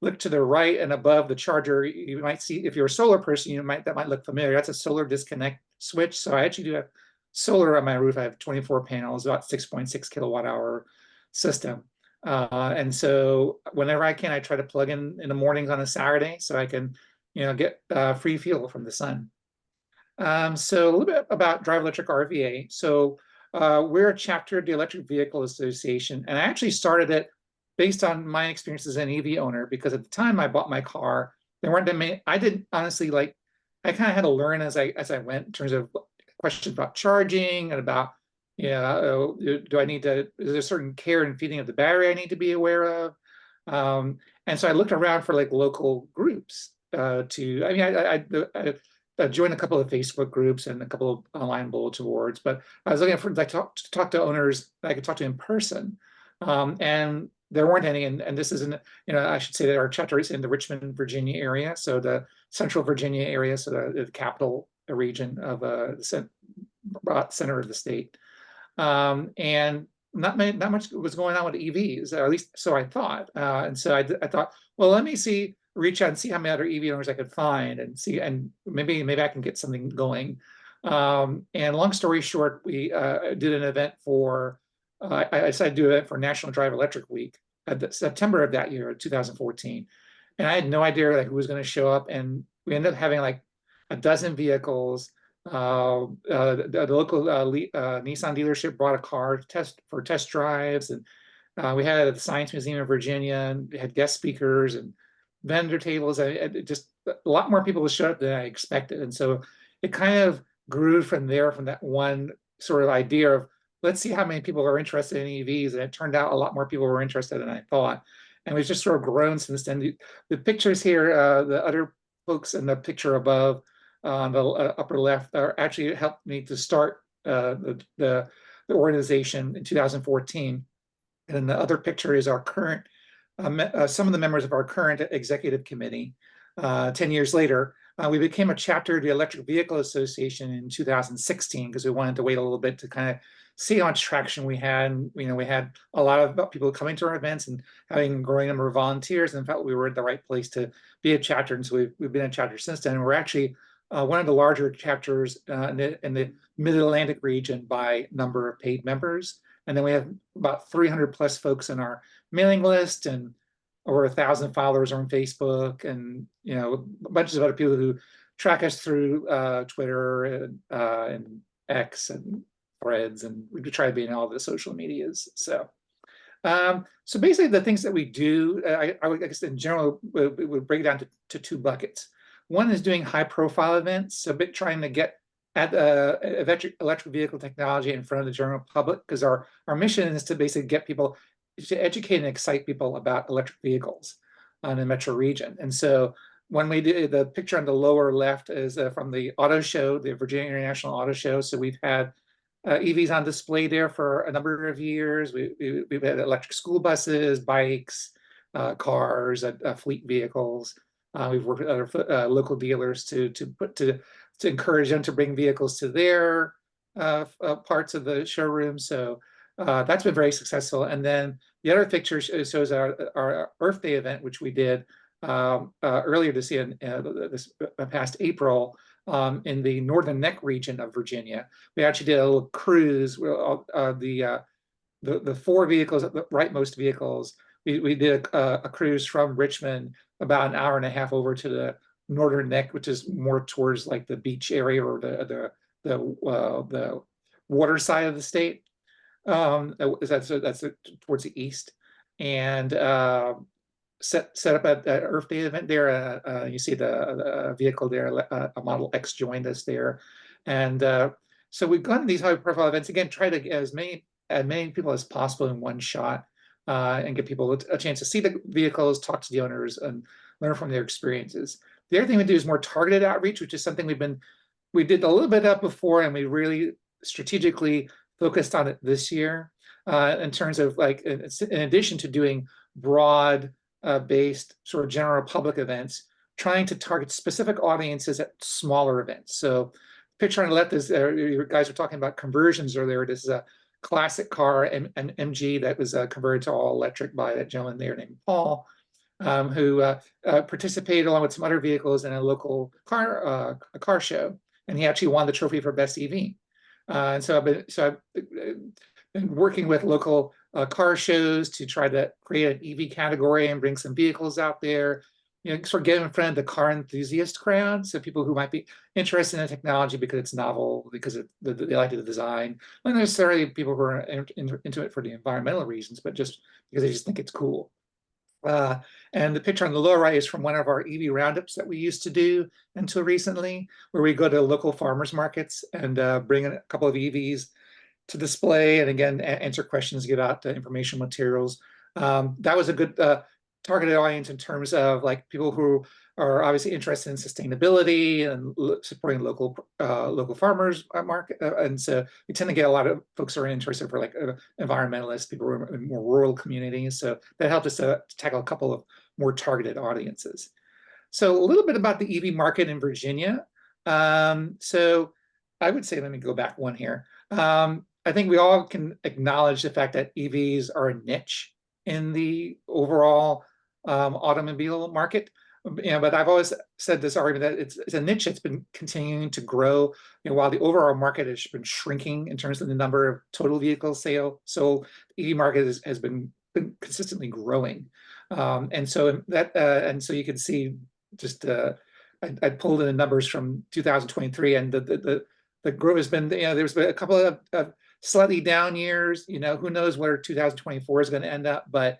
[SPEAKER 10] look to the right and above the charger, you might see, if you're a solar person, that might look familiar. That's a solar disconnect switch. So I actually do have solar on my roof. I have 24 panels, about 6.6 kilowatt hour system. And so whenever I can, I try to plug in the mornings on a Saturday so I can, get free fuel from the sun. So a little bit about Drive Electric RVA. So we're a chapter of the Electric Vehicle Association, and I actually started it based on my experience as an EV owner, because at the time I bought my car, there weren't that many. I didn't honestly I kind of had to learn as I went in terms of questions about charging and about, is there a certain care and feeding of the battery I need to be aware of? And so I looked around for local groups I joined a couple of Facebook groups and a couple of online bulletin boards, but I was looking for to talk to owners that I could talk to in person. And there weren't any, and this isn't, I should say that our chapter is in the Richmond, Virginia area, so the Central Virginia area, so the capital region of the center of the state. And not much was going on with EVs, or at least so I thought. And so I thought, well, let me reach out and see how many other EV owners I could find and see, and maybe I can get something going. And long story short, we did an event for, I decided to do an event for National Drive Electric Week at September of that year, 2014. And I had no idea who was going to show up. And we ended up having a dozen vehicles. The local Nissan dealership brought a car for test drives. And we had it at the Science Museum of Virginia, and we had guest speakers and vendor tables. Just a lot more people showed up than I expected. And so it kind of grew from there, from that one sort of idea of, let's see how many people are interested in EVs. And it turned out a lot more people were interested than I thought. And we've just sort of grown since then. The pictures here, the other folks in the picture above on the upper left are actually helped me to start the organization in 2014. And the other picture is our current, some of the members of our current executive committee. 10 years later, we became a chapter of the Electric Vehicle Association in 2016 because we wanted to wait a little bit to kind of see how much traction we had. And, we had a lot of people coming to our events and having a growing number of volunteers, and felt we were at the right place to be a chapter. And so we've been a chapter since then. And we're actually one of the larger chapters in the Mid-Atlantic region by number of paid members. And then we have about 300 plus folks in our mailing list, and over 1,000 followers on Facebook, and bunches of other people who track us through Twitter and X and Threads, and we try to be in all the social medias. So basically the things that we do, I guess in general, we would break it down to 2 buckets. One is doing high profile events, so trying to get at electric vehicle technology in front of the general public, because our mission is to basically get people, to educate and excite people about electric vehicles in the metro region. And so when we did the picture on the lower left is from the auto show, the Virginia International Auto Show. So we've had EVs on display there for a number of years. We've had electric school buses, bikes, cars, fleet vehicles. We've worked with other local dealers to encourage them to bring vehicles to their parts of the showroom. So that's been very successful. And then the other picture shows our Earth Day event, which we did earlier this year, this past April, in the Northern Neck region of Virginia. We actually did a little cruise. The four vehicles, the rightmost vehicles, we did a cruise from Richmond about an hour and a half over to the Northern Neck, which is more towards like the beach area or the water side of the state. That's towards the east, and set up at that Earth Day event there. You see the vehicle there, a Model X joined us there, and so we've gone to these high-profile events again. Try to get as many people as possible in one shot, and give people a chance to see the vehicles, talk to the owners, and learn from their experiences. The other thing we do is more targeted outreach, which is something we did a little bit of before, and we really strategically focused on it this year, in terms of like, in addition to doing broad based sort of general public events, trying to target specific audiences at smaller events. So picture on the left is, you guys were talking about conversions earlier. This is a classic car, an MG, that was converted to all electric by that gentleman there named Paul, who participated along with some other vehicles in a local car show, and he actually won the trophy for best EV. And so I've been working with local car shows to try to create an EV category and bring some vehicles out there, sort of get in front of the car enthusiast crowd. So people who might be interested in the technology because it's novel, because they like the design, not necessarily people who are into it for the environmental reasons, but just because they just think it's cool. And the picture on the lower right is from one of our EV roundups that we used to do until recently, where we go to local farmers markets and bring in a couple of EVs to display, and again, answer questions, give out information materials. That was a good targeted audience in terms of like people who are obviously interested in sustainability and supporting local farmers market. And so we tend to get a lot of folks who are interested for like environmentalists, people who are in more rural communities. So that helped us to tackle a couple of more targeted audiences. So a little bit about the EV market in Virginia. So I would say, let me go back one here. I think we all can acknowledge the fact that EVs are a niche in the overall automobile market. But I've always said this argument that it's a niche that's been continuing to grow, while the overall market has been shrinking in terms of the number of total vehicle sales. So the EV market has been consistently growing, and so you can see just I pulled in the numbers from 2023, and the growth has been, there's been a couple of slightly down years. Who knows where 2024 is going to end up, but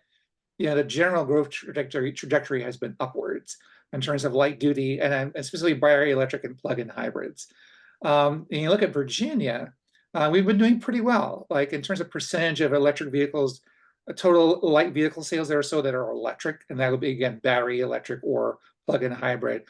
[SPEAKER 10] the general growth trajectory has been upwards in terms of light duty and specifically battery electric and plug-in hybrids. And you look at Virginia, we've been doing pretty well, like in terms of percentage of electric vehicles, total light vehicle sales that are electric, and that will be again battery electric or plug-in hybrid.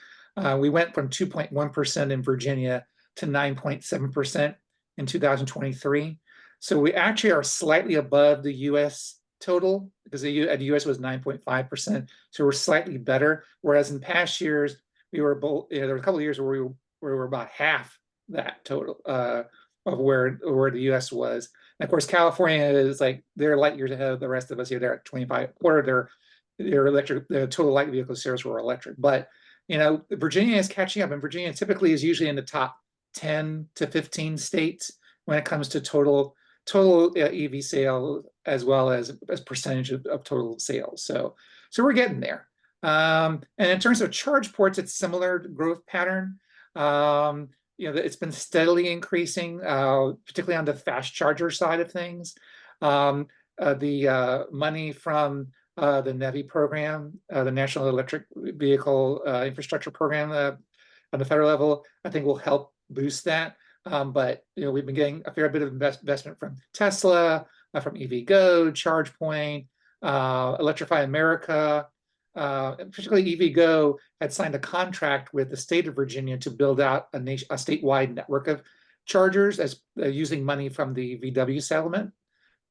[SPEAKER 10] We went from 2.1% in Virginia to 9.7% in 2023. So we actually are slightly above the US total, because the US was 9.5%. So we're slightly better. Whereas in past years, we were both, there were a couple of years where we were about half that total of where the US was. And of course, California is like, they're light years ahead of the rest of us here. They're at 25, or their electric, the total light vehicle sales were electric. But Virginia is catching up, and Virginia typically is usually in the top 10 to 15 states when it comes to total EV sales, as well as percentage of total sales. So we're getting there. And in terms of charge ports, it's similar growth pattern. It's been steadily increasing, particularly on the fast charger side of things. The money from the NEVI program, the National Electric Vehicle Infrastructure Program on the federal level, I think will help boost that. But we've been getting a fair bit of investment from Tesla, from EVgo, ChargePoint, Electrify America, particularly EVgo, had signed a contract with the state of Virginia to build out a statewide network of chargers as using money from the VW settlement.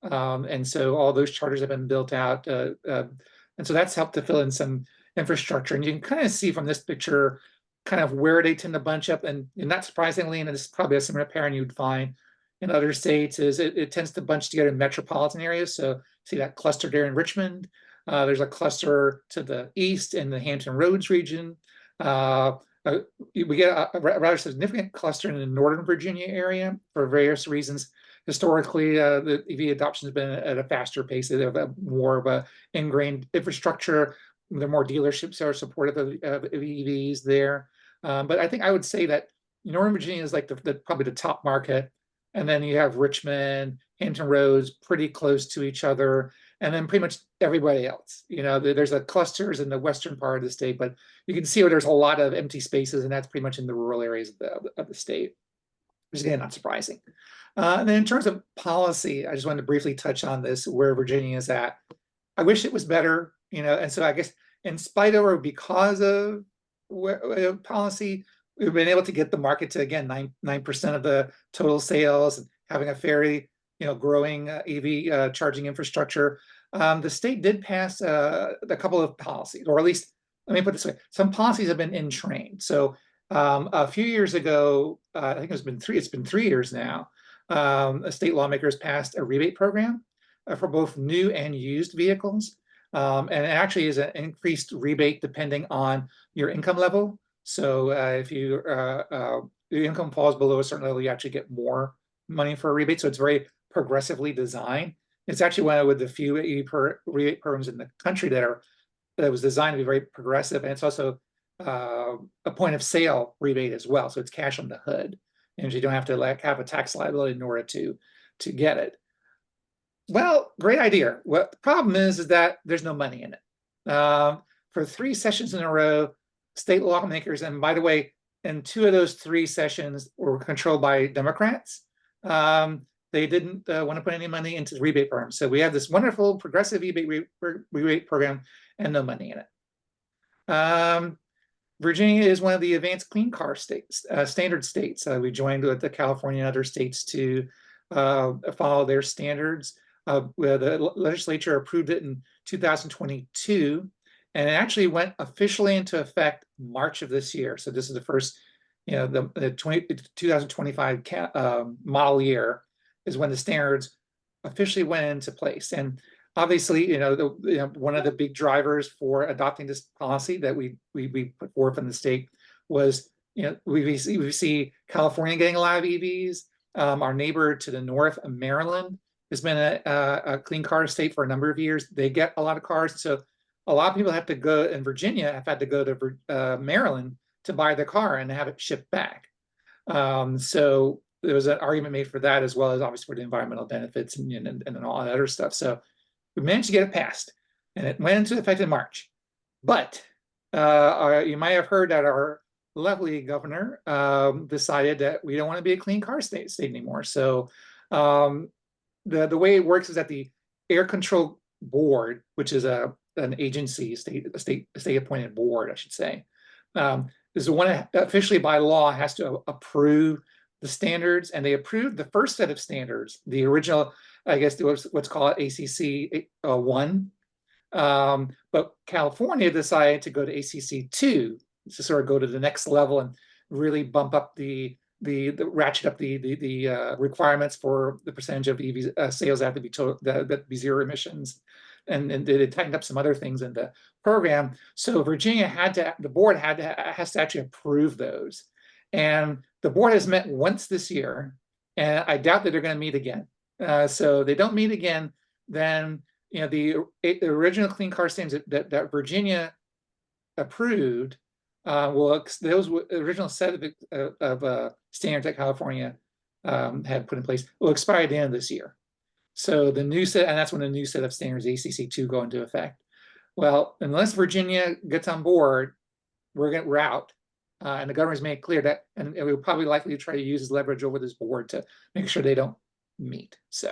[SPEAKER 10] And so all those chargers have been built out. And so that's helped to fill in some infrastructure. And you can kind of see from this picture kind of where they tend to bunch up. And not surprisingly, and this is probably a similar pattern you'd find in other states, is it tends to bunch together in metropolitan areas. So see that cluster there in Richmond. There's a cluster to the east in the Hampton Roads region. We get a rather significant cluster in the Northern Virginia area for various reasons. Historically, the EV adoption has been at a faster pace. They have more of a ingrained infrastructure. There are more dealerships that are supportive of EVs there. But I think I would say that Northern Virginia is like probably the top market. And then you have Richmond, Hampton Roads, pretty close to each other. And then pretty much everybody else. There's a clusters in the western part of the state, but you can see where there's a lot of empty spaces, and that's pretty much in the rural areas of the state, which is again not surprising. And then in terms of policy, I just wanted to briefly touch on this, where Virginia is at. I wish it was better, and so I guess in spite of or because of policy, we've been able to get the market to, again, 9% of the total sales, and having a fairly growing EV charging infrastructure. The state did pass a couple of policies, or at least, let me put it this way, some policies have been in train. So a few years ago, I think it's been 3 years now, state lawmakers passed a rebate program for both new and used vehicles. And it actually is an increased rebate depending on your income level. So if your income falls below a certain level, you actually get more money for a rebate. So it's very progressively designed. It's actually one of the few rebate programs in the country that was designed to be very progressive. And it's also a point of sale rebate as well. So it's cash on the hood, and you don't have to have a tax liability in order to get it. Well, great idea. What the problem is that there's no money in it. For 3 sessions in a row, state lawmakers, and by the way, in 2 of those 3 sessions were controlled by Democrats. They didn't want to put any money into the rebate program. So we have this wonderful progressive rebate program and no money in it. Virginia is one of the advanced clean car states, standard states. We joined with the California and other states to follow their standards. The legislature approved it in 2022, and it actually went officially into effect March of this year. So this is the first, the 2025 model year is when the standards officially went into place. And obviously, one of the big drivers for adopting this policy that we put forth in the state was, we see California getting a lot of EVs. Our neighbor to the north, Maryland, has been a clean car state for a number of years. They get a lot of cars. So a lot of people have to go, in Virginia, have had to go to Maryland to buy the car and have it shipped back. So there was an argument made for that, as well as obviously for the environmental benefits and all that other stuff. So we managed to get it passed, and it went into effect in March. But you might have heard that our lovely governor decided that we don't want to be a clean car state anymore. So the way it works is that the Air Control Board, which is an agency, a state appointed board, I should say, is the one that officially by law has to approve the standards, and they approved the first set of standards, the original, I guess, what's called ACC 1. But California decided to go to ACC 2 to sort of go to the next level and really bump up the ratchet up the requirements for the percentage of EV sales that have to be that be zero emissions, and they tightened up some other things in the program. So Virginia the board has to actually approve those, and the board has met once this year, and I doubt that they're going to meet again. So they don't meet again, then the original clean car standards that Virginia approved those original set of standards that California had put in place will expire at the end of this year. So the new set, and that's when the new set of standards, ACC 2, go into effect. Well, unless Virginia gets on board, we're out. And the governor's made it clear that, and we'll probably likely try to use his leverage over this board to make sure they don't meet. So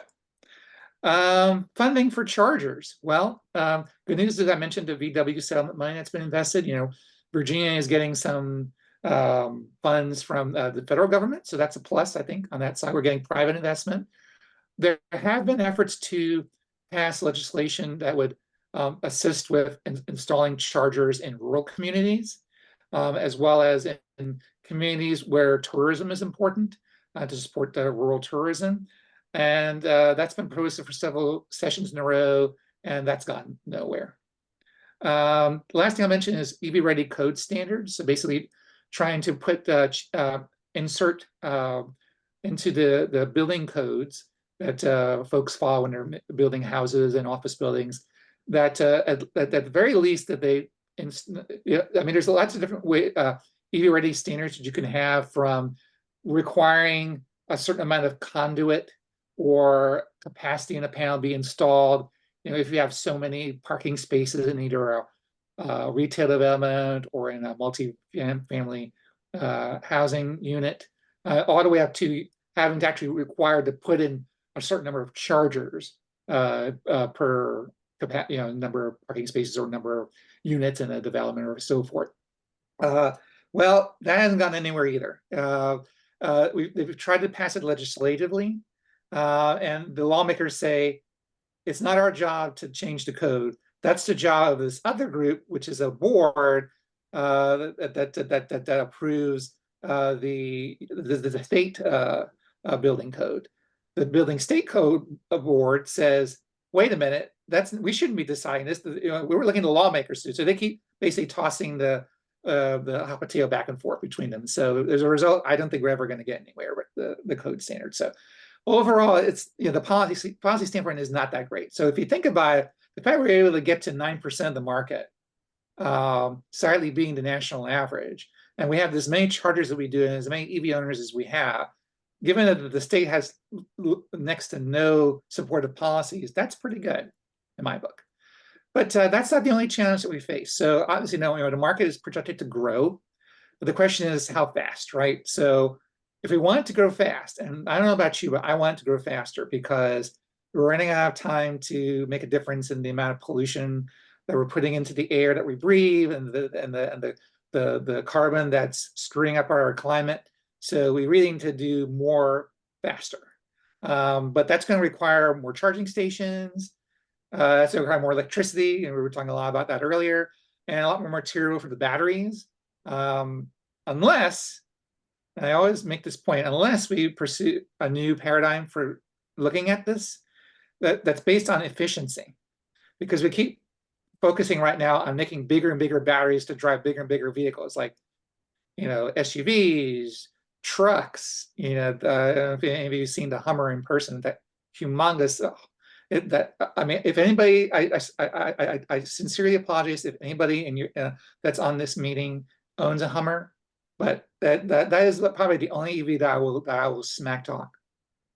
[SPEAKER 10] Funding for chargers. Well, good news is I mentioned the VW settlement money that's been invested. Virginia is getting some funds from the federal government, so that's a plus, I think, on that side. We're getting private investment. There have been efforts to pass legislation that would assist with installing chargers in rural communities, as well as in communities where tourism is important, to support rural tourism. And that's been proposed for several sessions in a row, and that's gotten nowhere. The last thing I'll mention is EV ready code standards. So basically trying to put insert into the building codes that folks follow when they're building houses and office buildings, that at the very least that they, I mean, there's lots of different EV ready standards that you can have, from requiring a certain amount of conduit or capacity in a panel be installed. If you have so many parking spaces in either a retail development or in a multi-family housing unit, all the way up to having to actually require to put in a certain number of chargers per number of parking spaces or number of units in a development or so forth. Well, that hasn't gone anywhere either. They've tried to pass it legislatively, and the lawmakers say it's not our job to change the code. That's the job of this other group, which is a board that approves the state building code. The building state code board says, wait a minute, we shouldn't be deciding this. We're looking at the lawmakers too. So they keep basically tossing the hot potato back and forth between them. So as a result, I don't think we're ever going to get anywhere with the code standard. So overall, it's the policy standpoint is not that great. So if you think about it, if I were able to get to 9% of the market, slightly being the national average, and we have as many chargers that we do and as many EV owners as we have, given that the state has next to no supportive policies, that's pretty good in my book. But that's not the only challenge that we face. So obviously, now the market is projected to grow, but the question is how fast, right? So if we want it to grow fast, and I don't know about you, but I want it to grow faster because we're running out of time to make a difference in the amount of pollution that we're putting into the air that we breathe and the carbon that's screwing up our climate. So we really need to do more faster. But that's going to require more charging stations. That's going to require more electricity, and we were talking a lot about that earlier, and a lot more material for the batteries. Unless, and I always make this point, unless we pursue a new paradigm for looking at this, that's based on efficiency, because we keep focusing right now on making bigger and bigger batteries to drive bigger and bigger vehicles, like SUVs, trucks. I don't know if any of you've seen the Hummer in person, that humongous. I mean, if anybody, I sincerely apologize if anybody in your that's on this meeting owns a Hummer, but that is probably the only EV that I will smack talk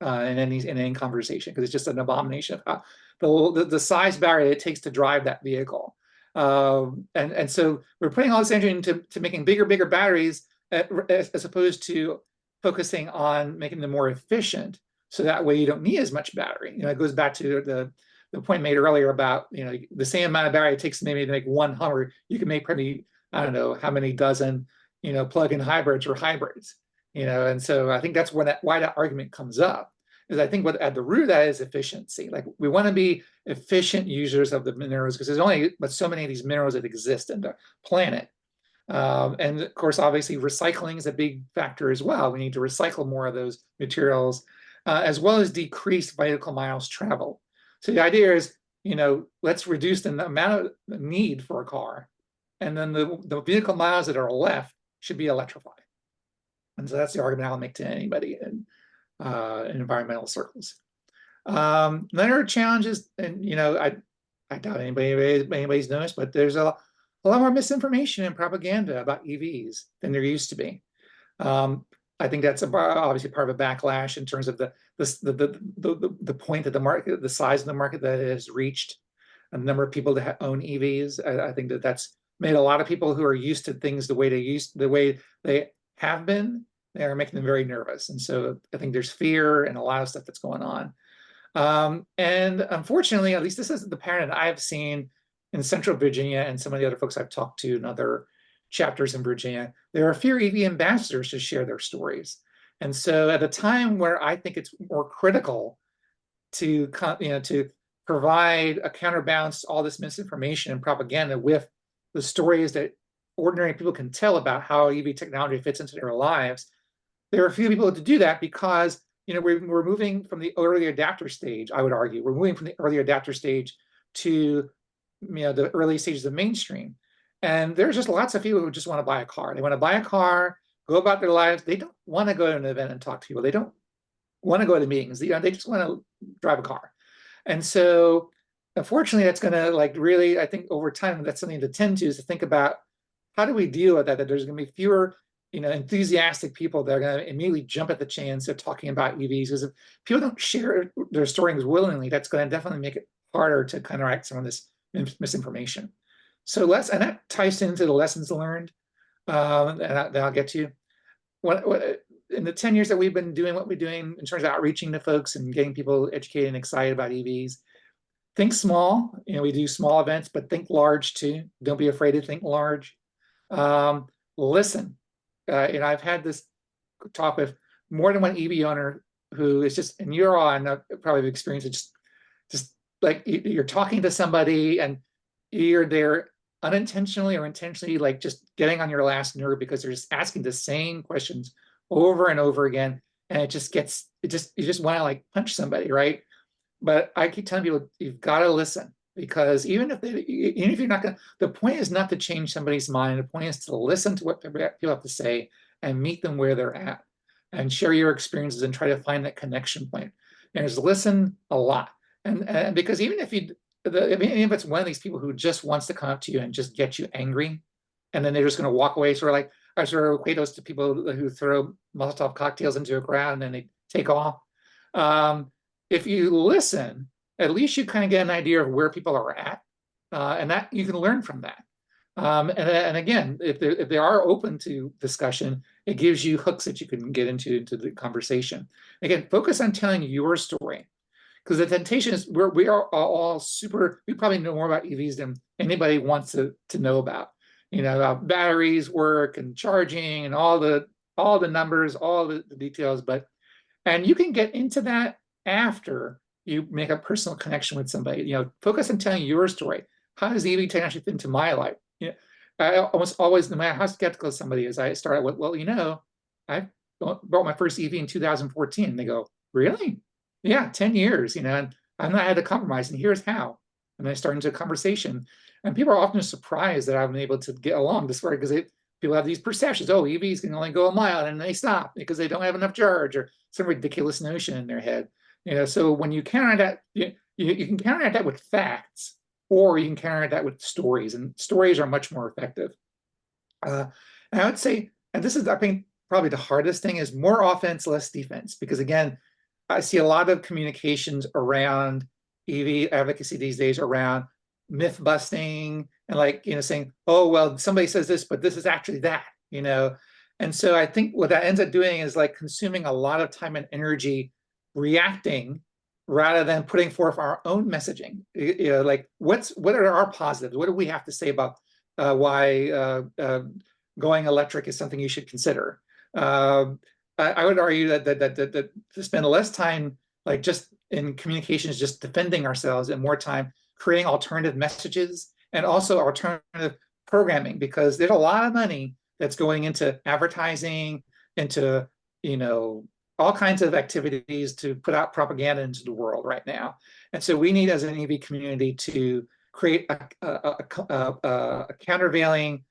[SPEAKER 10] in any conversation, because it's just an abomination of how the size barrier it takes to drive that vehicle. And so we're putting all this energy into making bigger batteries as opposed to focusing on making them more efficient. So that way you don't need as much battery. It goes back to the point made earlier about, the same amount of battery it takes maybe to make one Hummer, you can make probably, I don't know how many dozen, plug-in hybrids or hybrids, and so I think that's why that argument comes up, is I think what at the root of that is efficiency. Like, we want to be efficient users of the minerals, because there's only but so many of these minerals that exist in the planet. And of course, obviously, recycling is a big factor as well. We need to recycle more of those materials, as well as decrease vehicle miles traveled. So the idea is, let's reduce the amount of need for a car, and then the vehicle miles that are left should be electrified. And so that's the argument I'll make to anybody in environmental circles. Another challenge is, and I doubt anybody's noticed, but there's a lot more misinformation and propaganda about EVs than there used to be. I think that's obviously part of a backlash in terms of the point that the market, the size of the market that it has reached, and the number of people that own EVs. I think that's made a lot of people who are used to things the way they have been, they are making them very nervous. And so I think there's fear and a lot of stuff that's going on. And unfortunately, at least this is the pattern I've seen in Central Virginia and some of the other folks I've talked to in other chapters in Virginia, there are fewer EV ambassadors to share their stories. And so at a time where I think it's more critical to provide a counterbalance to all this misinformation and propaganda with the stories that ordinary people can tell about how EV technology fits into their lives, there are few people to do that because we're moving from the early adapter stage. I would argue we're moving from the early adapter stage to the early stages of mainstream, and there's just lots of people who just want to buy a car. They want to buy a car, go about their lives. They don't want to go to an event and talk to people. They don't want to go to meetings. They just want to drive a car. And so unfortunately, that's going to really, I think over time, that's something to tend to, is to think about how do we deal with that there's going to be fewer enthusiastic people that are going to immediately jump at the chance of talking about EVs. Because if people don't share their stories willingly, that's going to definitely make it harder to counteract some of this misinformation. So and that ties into the lessons learned that I'll get to. In the 10 years that we've been doing what we're doing in terms of outreaching to folks and getting people educated and excited about EVs, think small. We do small events, but think large too. Don't be afraid to think large. Listen. I've had this talk with more than one EV owner who is just, and you're all, I know, probably experienced it, just like you're talking to somebody and you're there unintentionally or intentionally, like just getting on your last nerve because they're just asking the same questions over and over again. And you just want to punch somebody, right? But I keep telling people, you've got to listen, because even if you're not going to, the point is not to change somebody's mind. The point is to listen to what people have to say and meet them where they're at and share your experiences and try to find that connection point. And just listen a lot. And because even if it's one of these people who just wants to come up to you and just get you angry, and then they're just going to walk away, sort of like I sort of equate those to people who throw Molotov cocktails into a crowd and then they take off. If you listen, at least you kind of get an idea of where people are at, and that you can learn from that. And again, if they are open to discussion, it gives you hooks that you can get into the conversation. Again, focus on telling your story, because the temptation is we are all super. We probably know more about EVs than anybody wants to know about. How batteries work and charging and all the numbers, all the details. And you can get into that after you make a personal connection with somebody. Focus on telling your story. How does EV technology fit into my life? I almost always, no matter how skeptical somebody is, I start with, I bought my first EV in 2014. And they go, really? Yeah, 10 years, and I've not had to compromise, and here's how. And I start into a conversation. And people are often surprised that I've been able to get along this way, because people have these perceptions, EVs can only go a mile, and they stop because they don't have enough charge, or some ridiculous notion in their head. So when you counter that, you can counter that with facts, or you can counter that with stories, and stories are much more effective. And I would say, and this is, I think, probably the hardest thing, is more offense, less defense. Because again, I see a lot of communications around EV advocacy these days around myth busting and saying, somebody says this, but this is actually that, And so I think what that ends up doing is consuming a lot of time and energy reacting rather than putting forth our own messaging. What are our positives? What do we have to say about why going electric is something you should consider? I would argue that to spend less time just in communications, just defending ourselves, and more time creating alternative messages and also alternative programming, because there's a lot of money that's going into advertising, into all kinds of activities to put out propaganda into the world right now. And so we need, as an EV community, to create a countervailing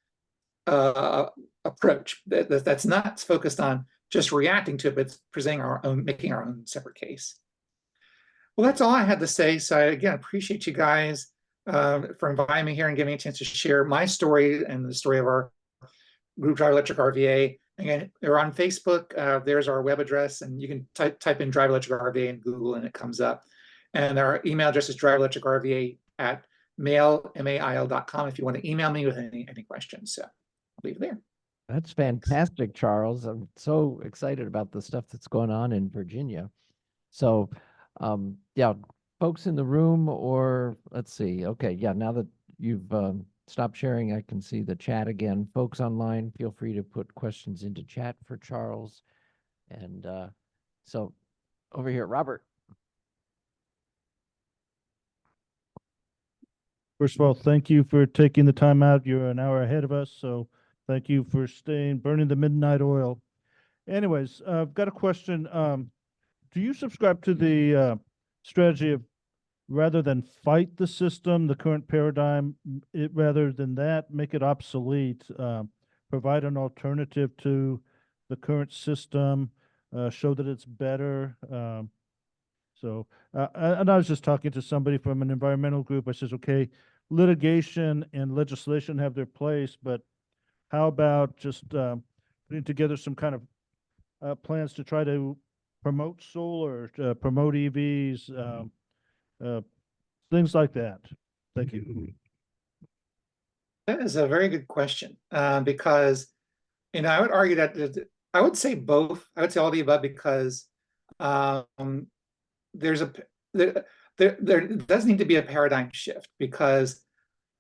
[SPEAKER 10] approach that's not focused on just reacting to it, but presenting making our own separate case. Well, that's all I had to say. So I, again, appreciate you guys for inviting me here and giving me a chance to share my story and the story of our group, Drive Electric RVA. Again, they're on Facebook. There's our web address, and you can type in Drive Electric RVA in Google, and it comes up. And our email address is driveelectricrva@mail.com if you want to email me with any questions. So I'll leave it there.
[SPEAKER 1] That's fantastic, Charles. I'm so excited about the stuff that's going on in Virginia. So Yeah, folks in the room, or let's see. Okay, yeah, now that you've stopped sharing, I can see the chat again. Folks online, feel free to put questions into chat for Charles. And so over here, Robert.
[SPEAKER 3] First of all, thank you for taking the time out. You're an hour ahead of us, so thank you for burning the midnight oil. Anyways, I've got a question. Do you subscribe to the strategy of rather than fight the system, the current paradigm, rather than that, make it obsolete, provide an alternative to the current system, show that it's better? And I was just talking to somebody from an environmental group. I says, okay, litigation and legislation have their place, but how about just putting together some kind of plans to try to promote solar, promote EVs, things like that? Thank you.
[SPEAKER 10] That is a very good question, because, I would argue that I would say both. I would say all the above because there does need to be a paradigm shift, because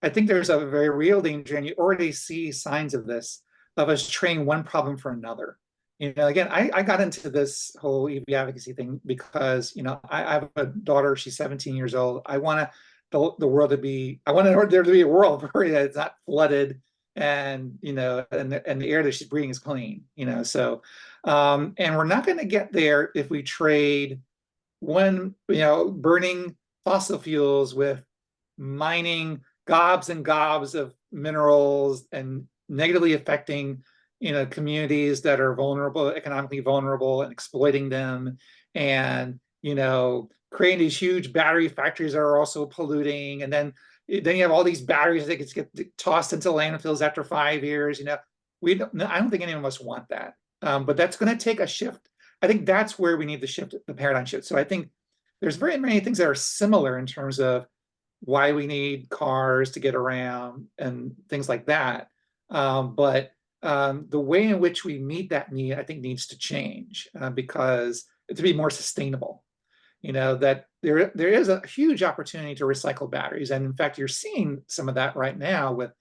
[SPEAKER 10] I think there's a very real danger, and you already see signs of this, of us trading one problem for another. Again, I got into this whole EV advocacy thing because, I have a daughter, she's 17 years old. I want the world to be, I want there to be a world where it's not flooded and, and the air that she's breathing is clean, so, and we're not going to get there if we trade burning fossil fuels with mining gobs and gobs of minerals and negatively affecting communities that are vulnerable, economically vulnerable, and exploiting them, and creating these huge battery factories that are also polluting, and then you have all these batteries that get tossed into landfills after 5 years. I don't think any of us want that, but that's going to take a shift. I think that's where we need the shift, the paradigm shift. So I think there's very many things that are similar in terms of why we need cars to get around and things like that. But the way in which we meet that need, I think, needs to change because to be more sustainable. That there is a huge opportunity to recycle batteries, and in fact, you're seeing some of that right now with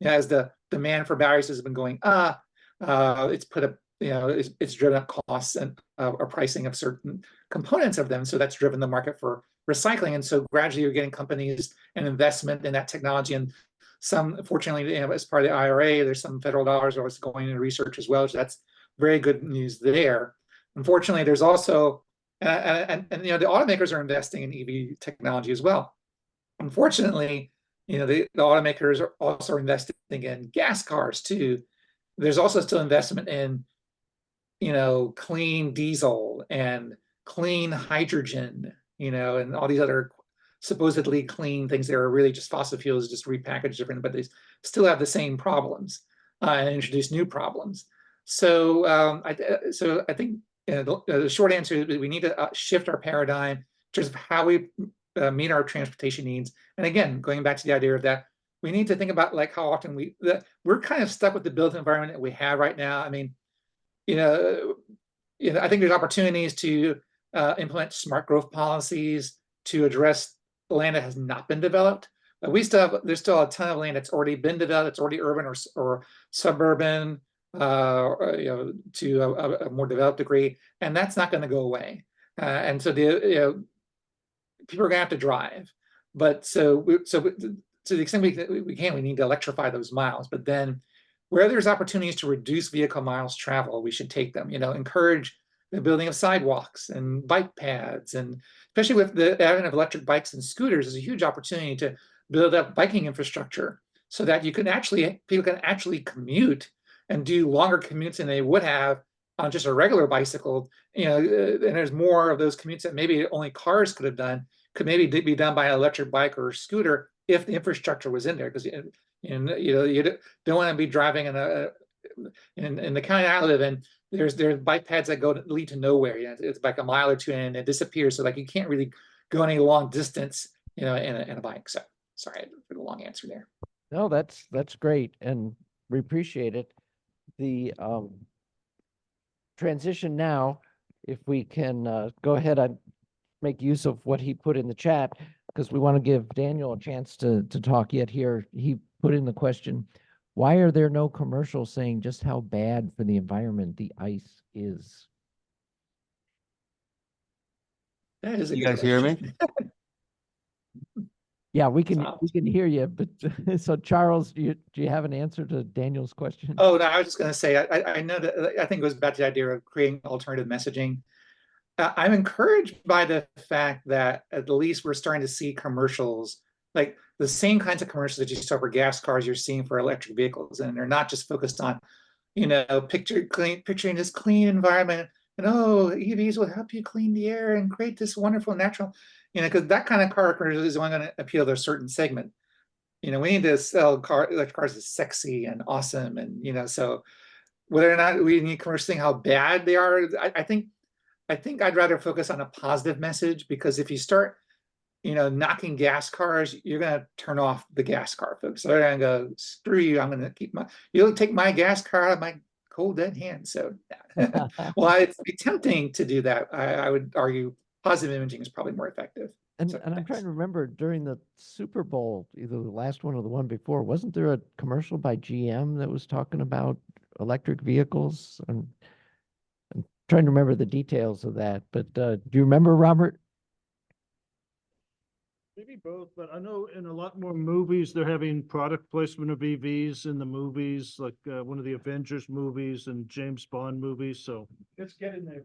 [SPEAKER 10] as the demand for batteries has been going up. It's put up, it's driven up costs and or pricing of certain components of them. So that's driven the market for recycling. And so gradually you're getting companies and investment in that technology. And some, fortunately, as part of the IRA, there's some federal dollars always going into research as well. So that's very good news there. Unfortunately, there's also, and the automakers are investing in EV technology as well. Unfortunately, the automakers are also investing in gas cars too. There's also still investment in clean diesel and clean hydrogen, and all these other supposedly clean things that are really just fossil fuels, just repackaged different, but they still have the same problems and introduce new problems. So I think the short answer is we need to shift our paradigm in terms of how we meet our transportation needs. And again, going back to the idea of that, we need to think about like how often we're kind of stuck with the built environment that we have right now. I mean, I think there's opportunities to implement smart growth policies to address land that has not been developed. But there's still a ton of land that's already been developed. It's already urban or suburban, to a more developed degree, and that's not going to go away. And so people are going to have to drive. But so to the extent we can, we need to electrify those miles. But then, where there's opportunities to reduce vehicle miles traveled, we should take them. Encourage the building of sidewalks and bike paths, and especially with the advent of electric bikes and scooters, is a huge opportunity to build up biking infrastructure so that people can actually commute and do longer commutes than they would have on just a regular bicycle. And there's more of those commutes that maybe only cars could have done, could maybe be done by an electric bike or scooter if the infrastructure was in there. Because you don't want to be driving in the county I live in. There's bike paths that lead to nowhere. It's like a mile or two and it disappears. So like you can't really go any long distance, in a bike. So sorry for the long answer there.
[SPEAKER 1] No, that's great, and we appreciate it. The transition now, if we can go ahead. make use of what he put in the chat, because we want to give Daniel a chance to talk yet here. He put in the question, why are there no commercials saying just how bad for the environment the ice is?
[SPEAKER 10] That is a
[SPEAKER 11] You
[SPEAKER 10] good
[SPEAKER 11] guys hear me?
[SPEAKER 10] question.
[SPEAKER 1] Yeah, we can
[SPEAKER 10] Wow.
[SPEAKER 1] hear you, but so Charles, do you have an answer to Daniel's question?
[SPEAKER 10] Oh, no, I was just going to say, I know that I think it goes back to the idea of creating alternative messaging. I'm encouraged by the fact that at least we're starting to see commercials, like the same kinds of commercials that you saw for gas cars, you're seeing for electric vehicles, and they're not just focused on, picturing this clean environment, and oh, EVs will help you clean the air and create this wonderful natural, because that kind of car commercial is only going to appeal to a certain segment. We need to sell electric cars as sexy and awesome, and so whether or not we need commercials saying how bad they are, I think I'd rather focus on a positive message, because if you start, knocking gas cars, you're gonna turn off the gas car folks. So they're gonna go, screw you, I'm gonna you'll take my gas car out of my cold dead hand. So well, it'd be tempting to do that. I would argue positive imaging is probably more effective.
[SPEAKER 1] And
[SPEAKER 10] So,
[SPEAKER 1] I'm
[SPEAKER 10] thanks.
[SPEAKER 1] trying to remember during the Super Bowl, either the last one or the one before, wasn't there a commercial by GM that was talking about electric vehicles? I'm trying to remember the details of that, but do you remember, Robert?
[SPEAKER 3] Maybe both, but I know in a lot more movies, they're having product placement of EVs in the movies, like one of the Avengers movies and James Bond movies, so it's getting there.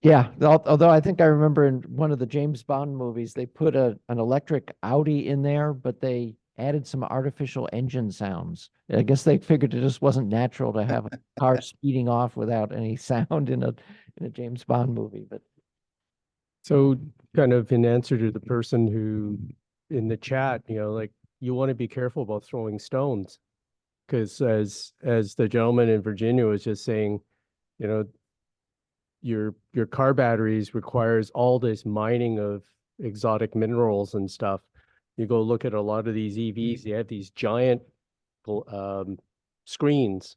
[SPEAKER 1] Yeah, although I think I remember in one of the James Bond movies, they put an electric Audi in there, but they added some artificial engine sounds. I guess they figured it just wasn't natural to have a car speeding off without any sound in a James Bond movie. But
[SPEAKER 8] So kind of in answer to the person who in the chat, like you want to be careful about throwing stones, because as the gentleman in Virginia was just saying, your car batteries requires all this mining of exotic minerals and stuff. You go look at a lot of these EVs, they have these giant screens,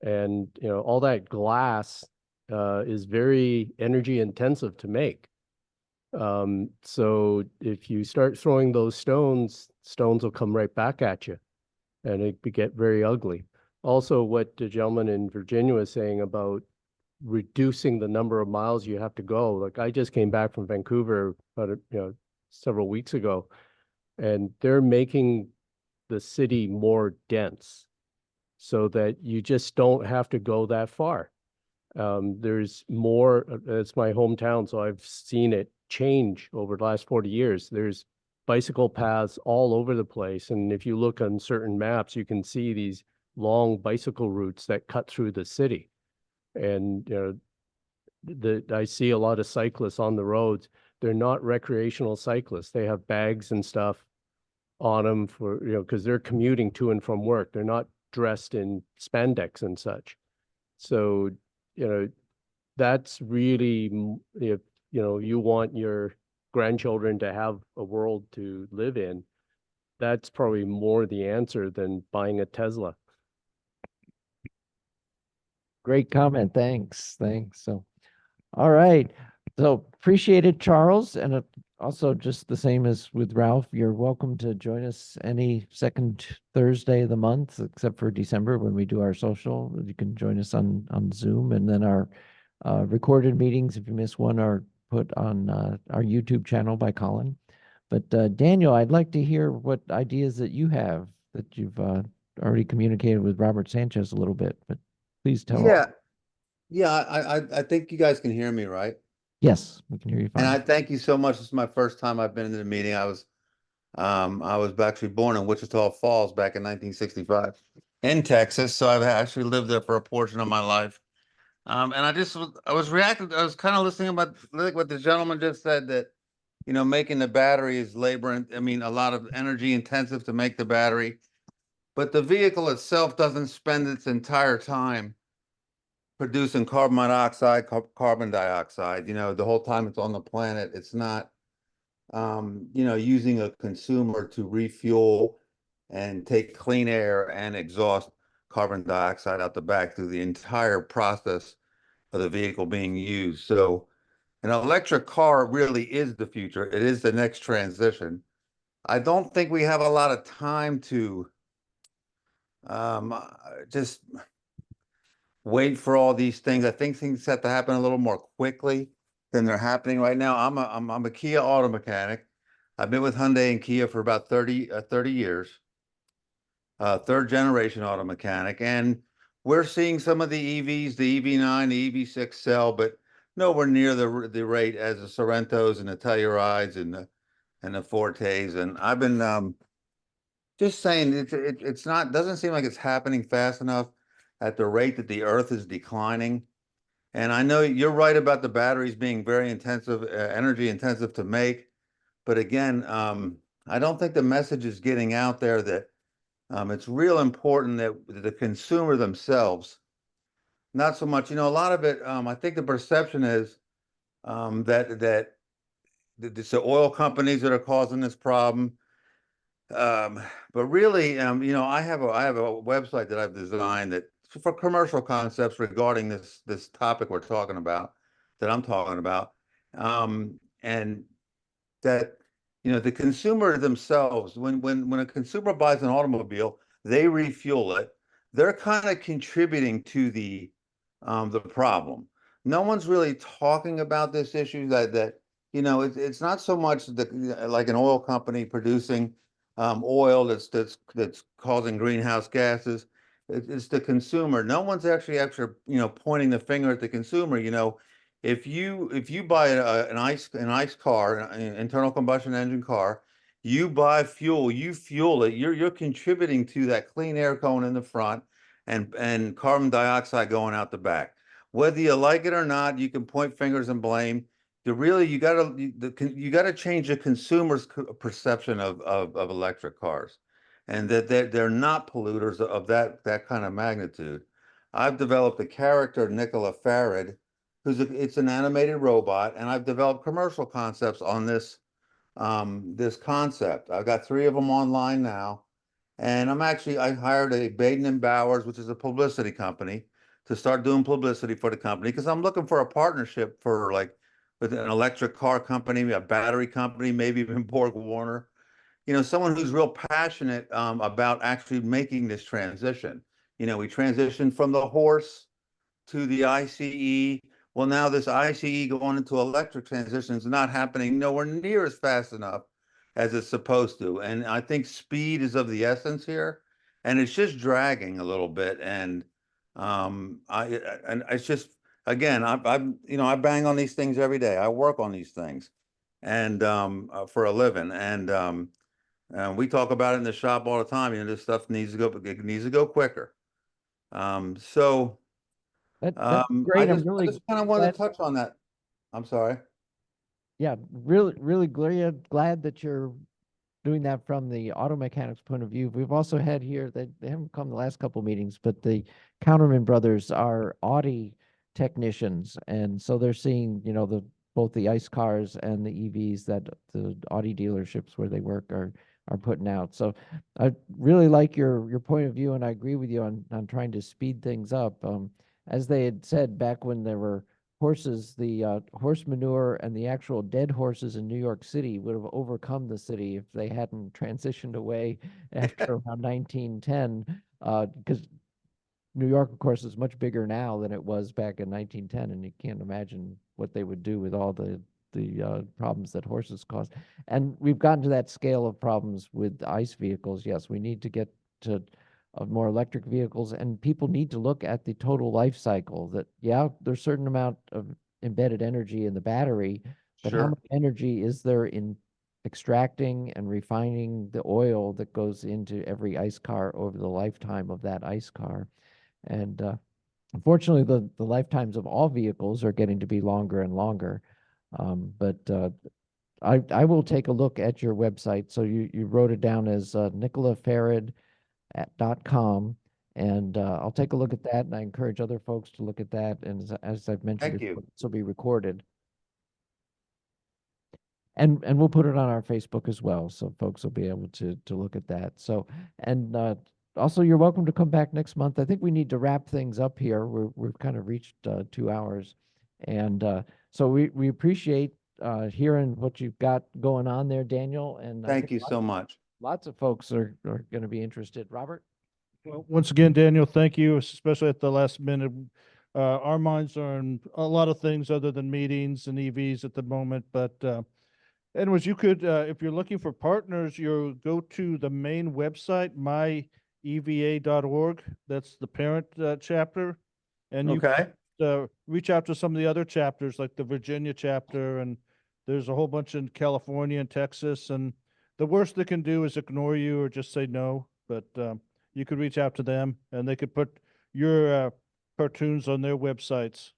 [SPEAKER 8] and all that glass is very energy intensive to make. So if you start throwing those stones will come right back at you, and it could get very ugly. Also, what the gentleman in Virginia was saying about reducing the number of miles you have to go. Like I just came back from Vancouver about several weeks ago, and they're making the city more dense so that you just don't have to go that far. There's more, it's my hometown, so I've seen it change over the last 40 years. There's bicycle paths all over the place. And if you look on certain maps, you can see these long bicycle routes that cut through the city. And I see a lot of cyclists on the roads. They're not recreational cyclists. They have bags and stuff on them for, because they're commuting to and from work. They're not dressed in spandex and such. So, that's really, if, you want your grandchildren to have a world to live in, that's probably more the answer than buying a Tesla.
[SPEAKER 1] great comment. Thanks. So, all right. So appreciate it, Charles. And also just the same as with Ralph, you're welcome to join us any second Thursday of the month, except for December when we do our social. You can join us on Zoom, and then our recorded meetings, if you miss one, are put on our YouTube channel by Colin. But Daniel, I'd like to hear what ideas that you have that you've already communicated with Robert Sanchez a little bit, but please tell us.
[SPEAKER 11] Yeah, I think you guys can hear me, right?
[SPEAKER 1] Yes, we can hear you fine.
[SPEAKER 11] And I thank you so much. This is my first time I've been in the meeting. I was actually born in Wichita Falls back in 1965 in Texas. So I've actually lived there for a portion of my life. And I was kind of listening about what the gentleman just said, that, making the battery is a lot of energy intensive to make the battery, but the vehicle itself doesn't spend its entire time producing carbon monoxide, carbon dioxide, the whole time it's on the planet. It's not, using a consumer to refuel and take clean air and exhaust carbon dioxide out the back through the entire process of the vehicle being used. So An electric car really is the future. It is the next transition. I don't think we have a lot of time to just wait for all these things. I think things have to happen a little more quickly than they're happening right now. I'm a Kia auto mechanic. I've been with Hyundai and Kia for about 30 years. Third generation auto mechanic, and we're seeing some of the EVs, the EV9, the EV6 sell, but nowhere near the rate as the Sorrentos and the Tellurides and the Fortes. And I've been just saying it's not, doesn't seem like it's happening fast enough at the rate that the Earth is declining. And I know you're right about the batteries being very intensive, energy intensive to make, but again, I don't think the message is getting out there that it's real important that the consumer themselves, not so much, a lot of it, I think the perception is that it's the oil companies that are causing this problem. But really, I have a website that I've designed that for commercial concepts regarding this topic we're talking about, that I'm talking about, and that the consumer themselves, when a consumer buys an automobile, they refuel it. They're kind of contributing to the problem. No one's really talking about this issue that it's not so much like an oil company producing oil that's causing greenhouse gases. It's the consumer. No one's actually pointing the finger at the consumer. If you buy an ICE car, an internal combustion engine car, you buy fuel, you fuel it, you're contributing to that clean air going in the front and carbon dioxide going out the back. Whether you like it or not, you can point fingers and blame. You gotta change the consumer's perception of electric cars, and that they're not polluters of that kind of magnitude. I've developed a character, Nicola Farad, it's an animated robot, and I've developed commercial concepts on this concept. I've got 3 of them online now, and I hired a Baden & Bowers, which is a publicity company, to start doing publicity for the company, because I'm looking for a partnership with an electric car company, a battery company, maybe even BorgWarner, someone who's real passionate about actually making this transition. We transitioned from the horse to the ICE. Well, now this ICE going into electric transition is not happening nowhere near as fast enough as it's supposed to. And I think speed is of the essence here, and it's just dragging a little bit. And it's just, again, I bang on these things every day. I work on these things, and for a living. And we talk about it in the shop all the time. This stuff needs to go quicker. So.
[SPEAKER 1] That's great.
[SPEAKER 11] I
[SPEAKER 1] I'm really
[SPEAKER 11] just kind of wanted
[SPEAKER 1] glad-
[SPEAKER 11] to touch on that. I'm sorry.
[SPEAKER 1] Yeah, really glad that you're doing that from the auto mechanics point of view. We've also had here, they haven't come the last couple meetings, but the Counterman brothers are Audi technicians, and so they're seeing both the ICE cars and the EVs that the Audi dealerships where they work are putting out. So I really like your point of view, and I agree with you on trying to speed things up. As they had said back when there were horses, the horse manure and the actual dead horses in New York City would have overcome the city if they hadn't transitioned away after around 1910, because New York, of course, is much bigger now than it was back in 1910, and you can't imagine what they would do with all the problems that horses cause. And we've gotten to that scale of problems with ICE vehicles. Yes, we need to get to more electric vehicles, and people need to look at the total life cycle. That there's a certain amount of embedded energy in the battery, but how much energy is there in extracting and refining the oil that goes into every ICE car over the lifetime of that ICE car? And unfortunately, the lifetimes of all vehicles are getting to be longer and longer. But I will take a look at your website. So you wrote it down as nicolafarad.com, and I'll take a look at that, and I encourage other folks to look at that. And as I've mentioned before, this will be recorded. And we'll put it on our Facebook as well, so folks will be able to look at that. So, and also, you're welcome to come back next month. I think we need to wrap things up here. We've kind of reached 2 hours, And so we appreciate hearing what you've got going on there, Daniel. And I
[SPEAKER 11] Thank
[SPEAKER 1] think
[SPEAKER 11] you so much.
[SPEAKER 1] lots of folks are going to be interested. Robert?
[SPEAKER 3] Well, once again, Daniel, thank you, especially at the last minute. Our minds are on a lot of things other than meetings and EVs at the moment, but anyways, you could, if you're looking for partners, you go to the main website, myeva.org. That's the parent chapter. And you
[SPEAKER 11] Okay.
[SPEAKER 3] reach out to some of the other chapters, like the Virginia chapter, and there's a whole bunch in California and Texas. And the worst they can do is ignore you or just say no. But you could reach out to them, and they could put your cartoons on their websites,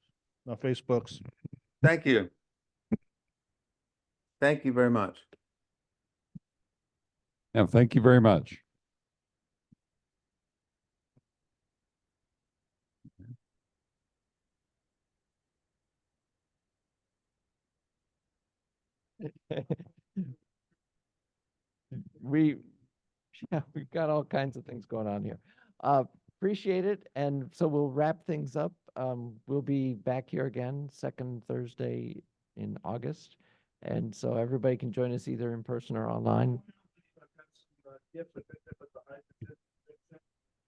[SPEAKER 3] on Facebooks.
[SPEAKER 11] Thank you. Thank you very much.
[SPEAKER 5] Yeah, thank you very much.
[SPEAKER 1] Yeah, we've got all kinds of things going on here. Appreciate it. And so we'll wrap things up. We'll be back here again, second Thursday in August. And so everybody can join us either in person or online.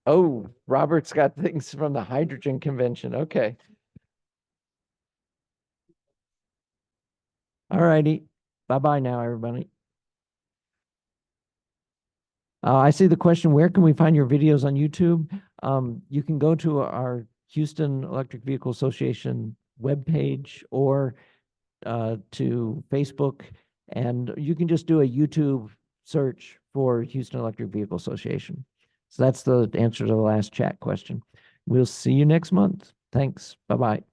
[SPEAKER 1] Oh, Robert's got things from the hydrogen convention. Okay. All righty. Bye-bye now, everybody. I see the question, where can we find your videos on YouTube? You can go to our Houston Electric Vehicle Association webpage or to Facebook, and you can just do a YouTube search for Houston Electric Vehicle Association. So that's the answer to the last chat question. We'll see you next month. Thanks. Bye-bye.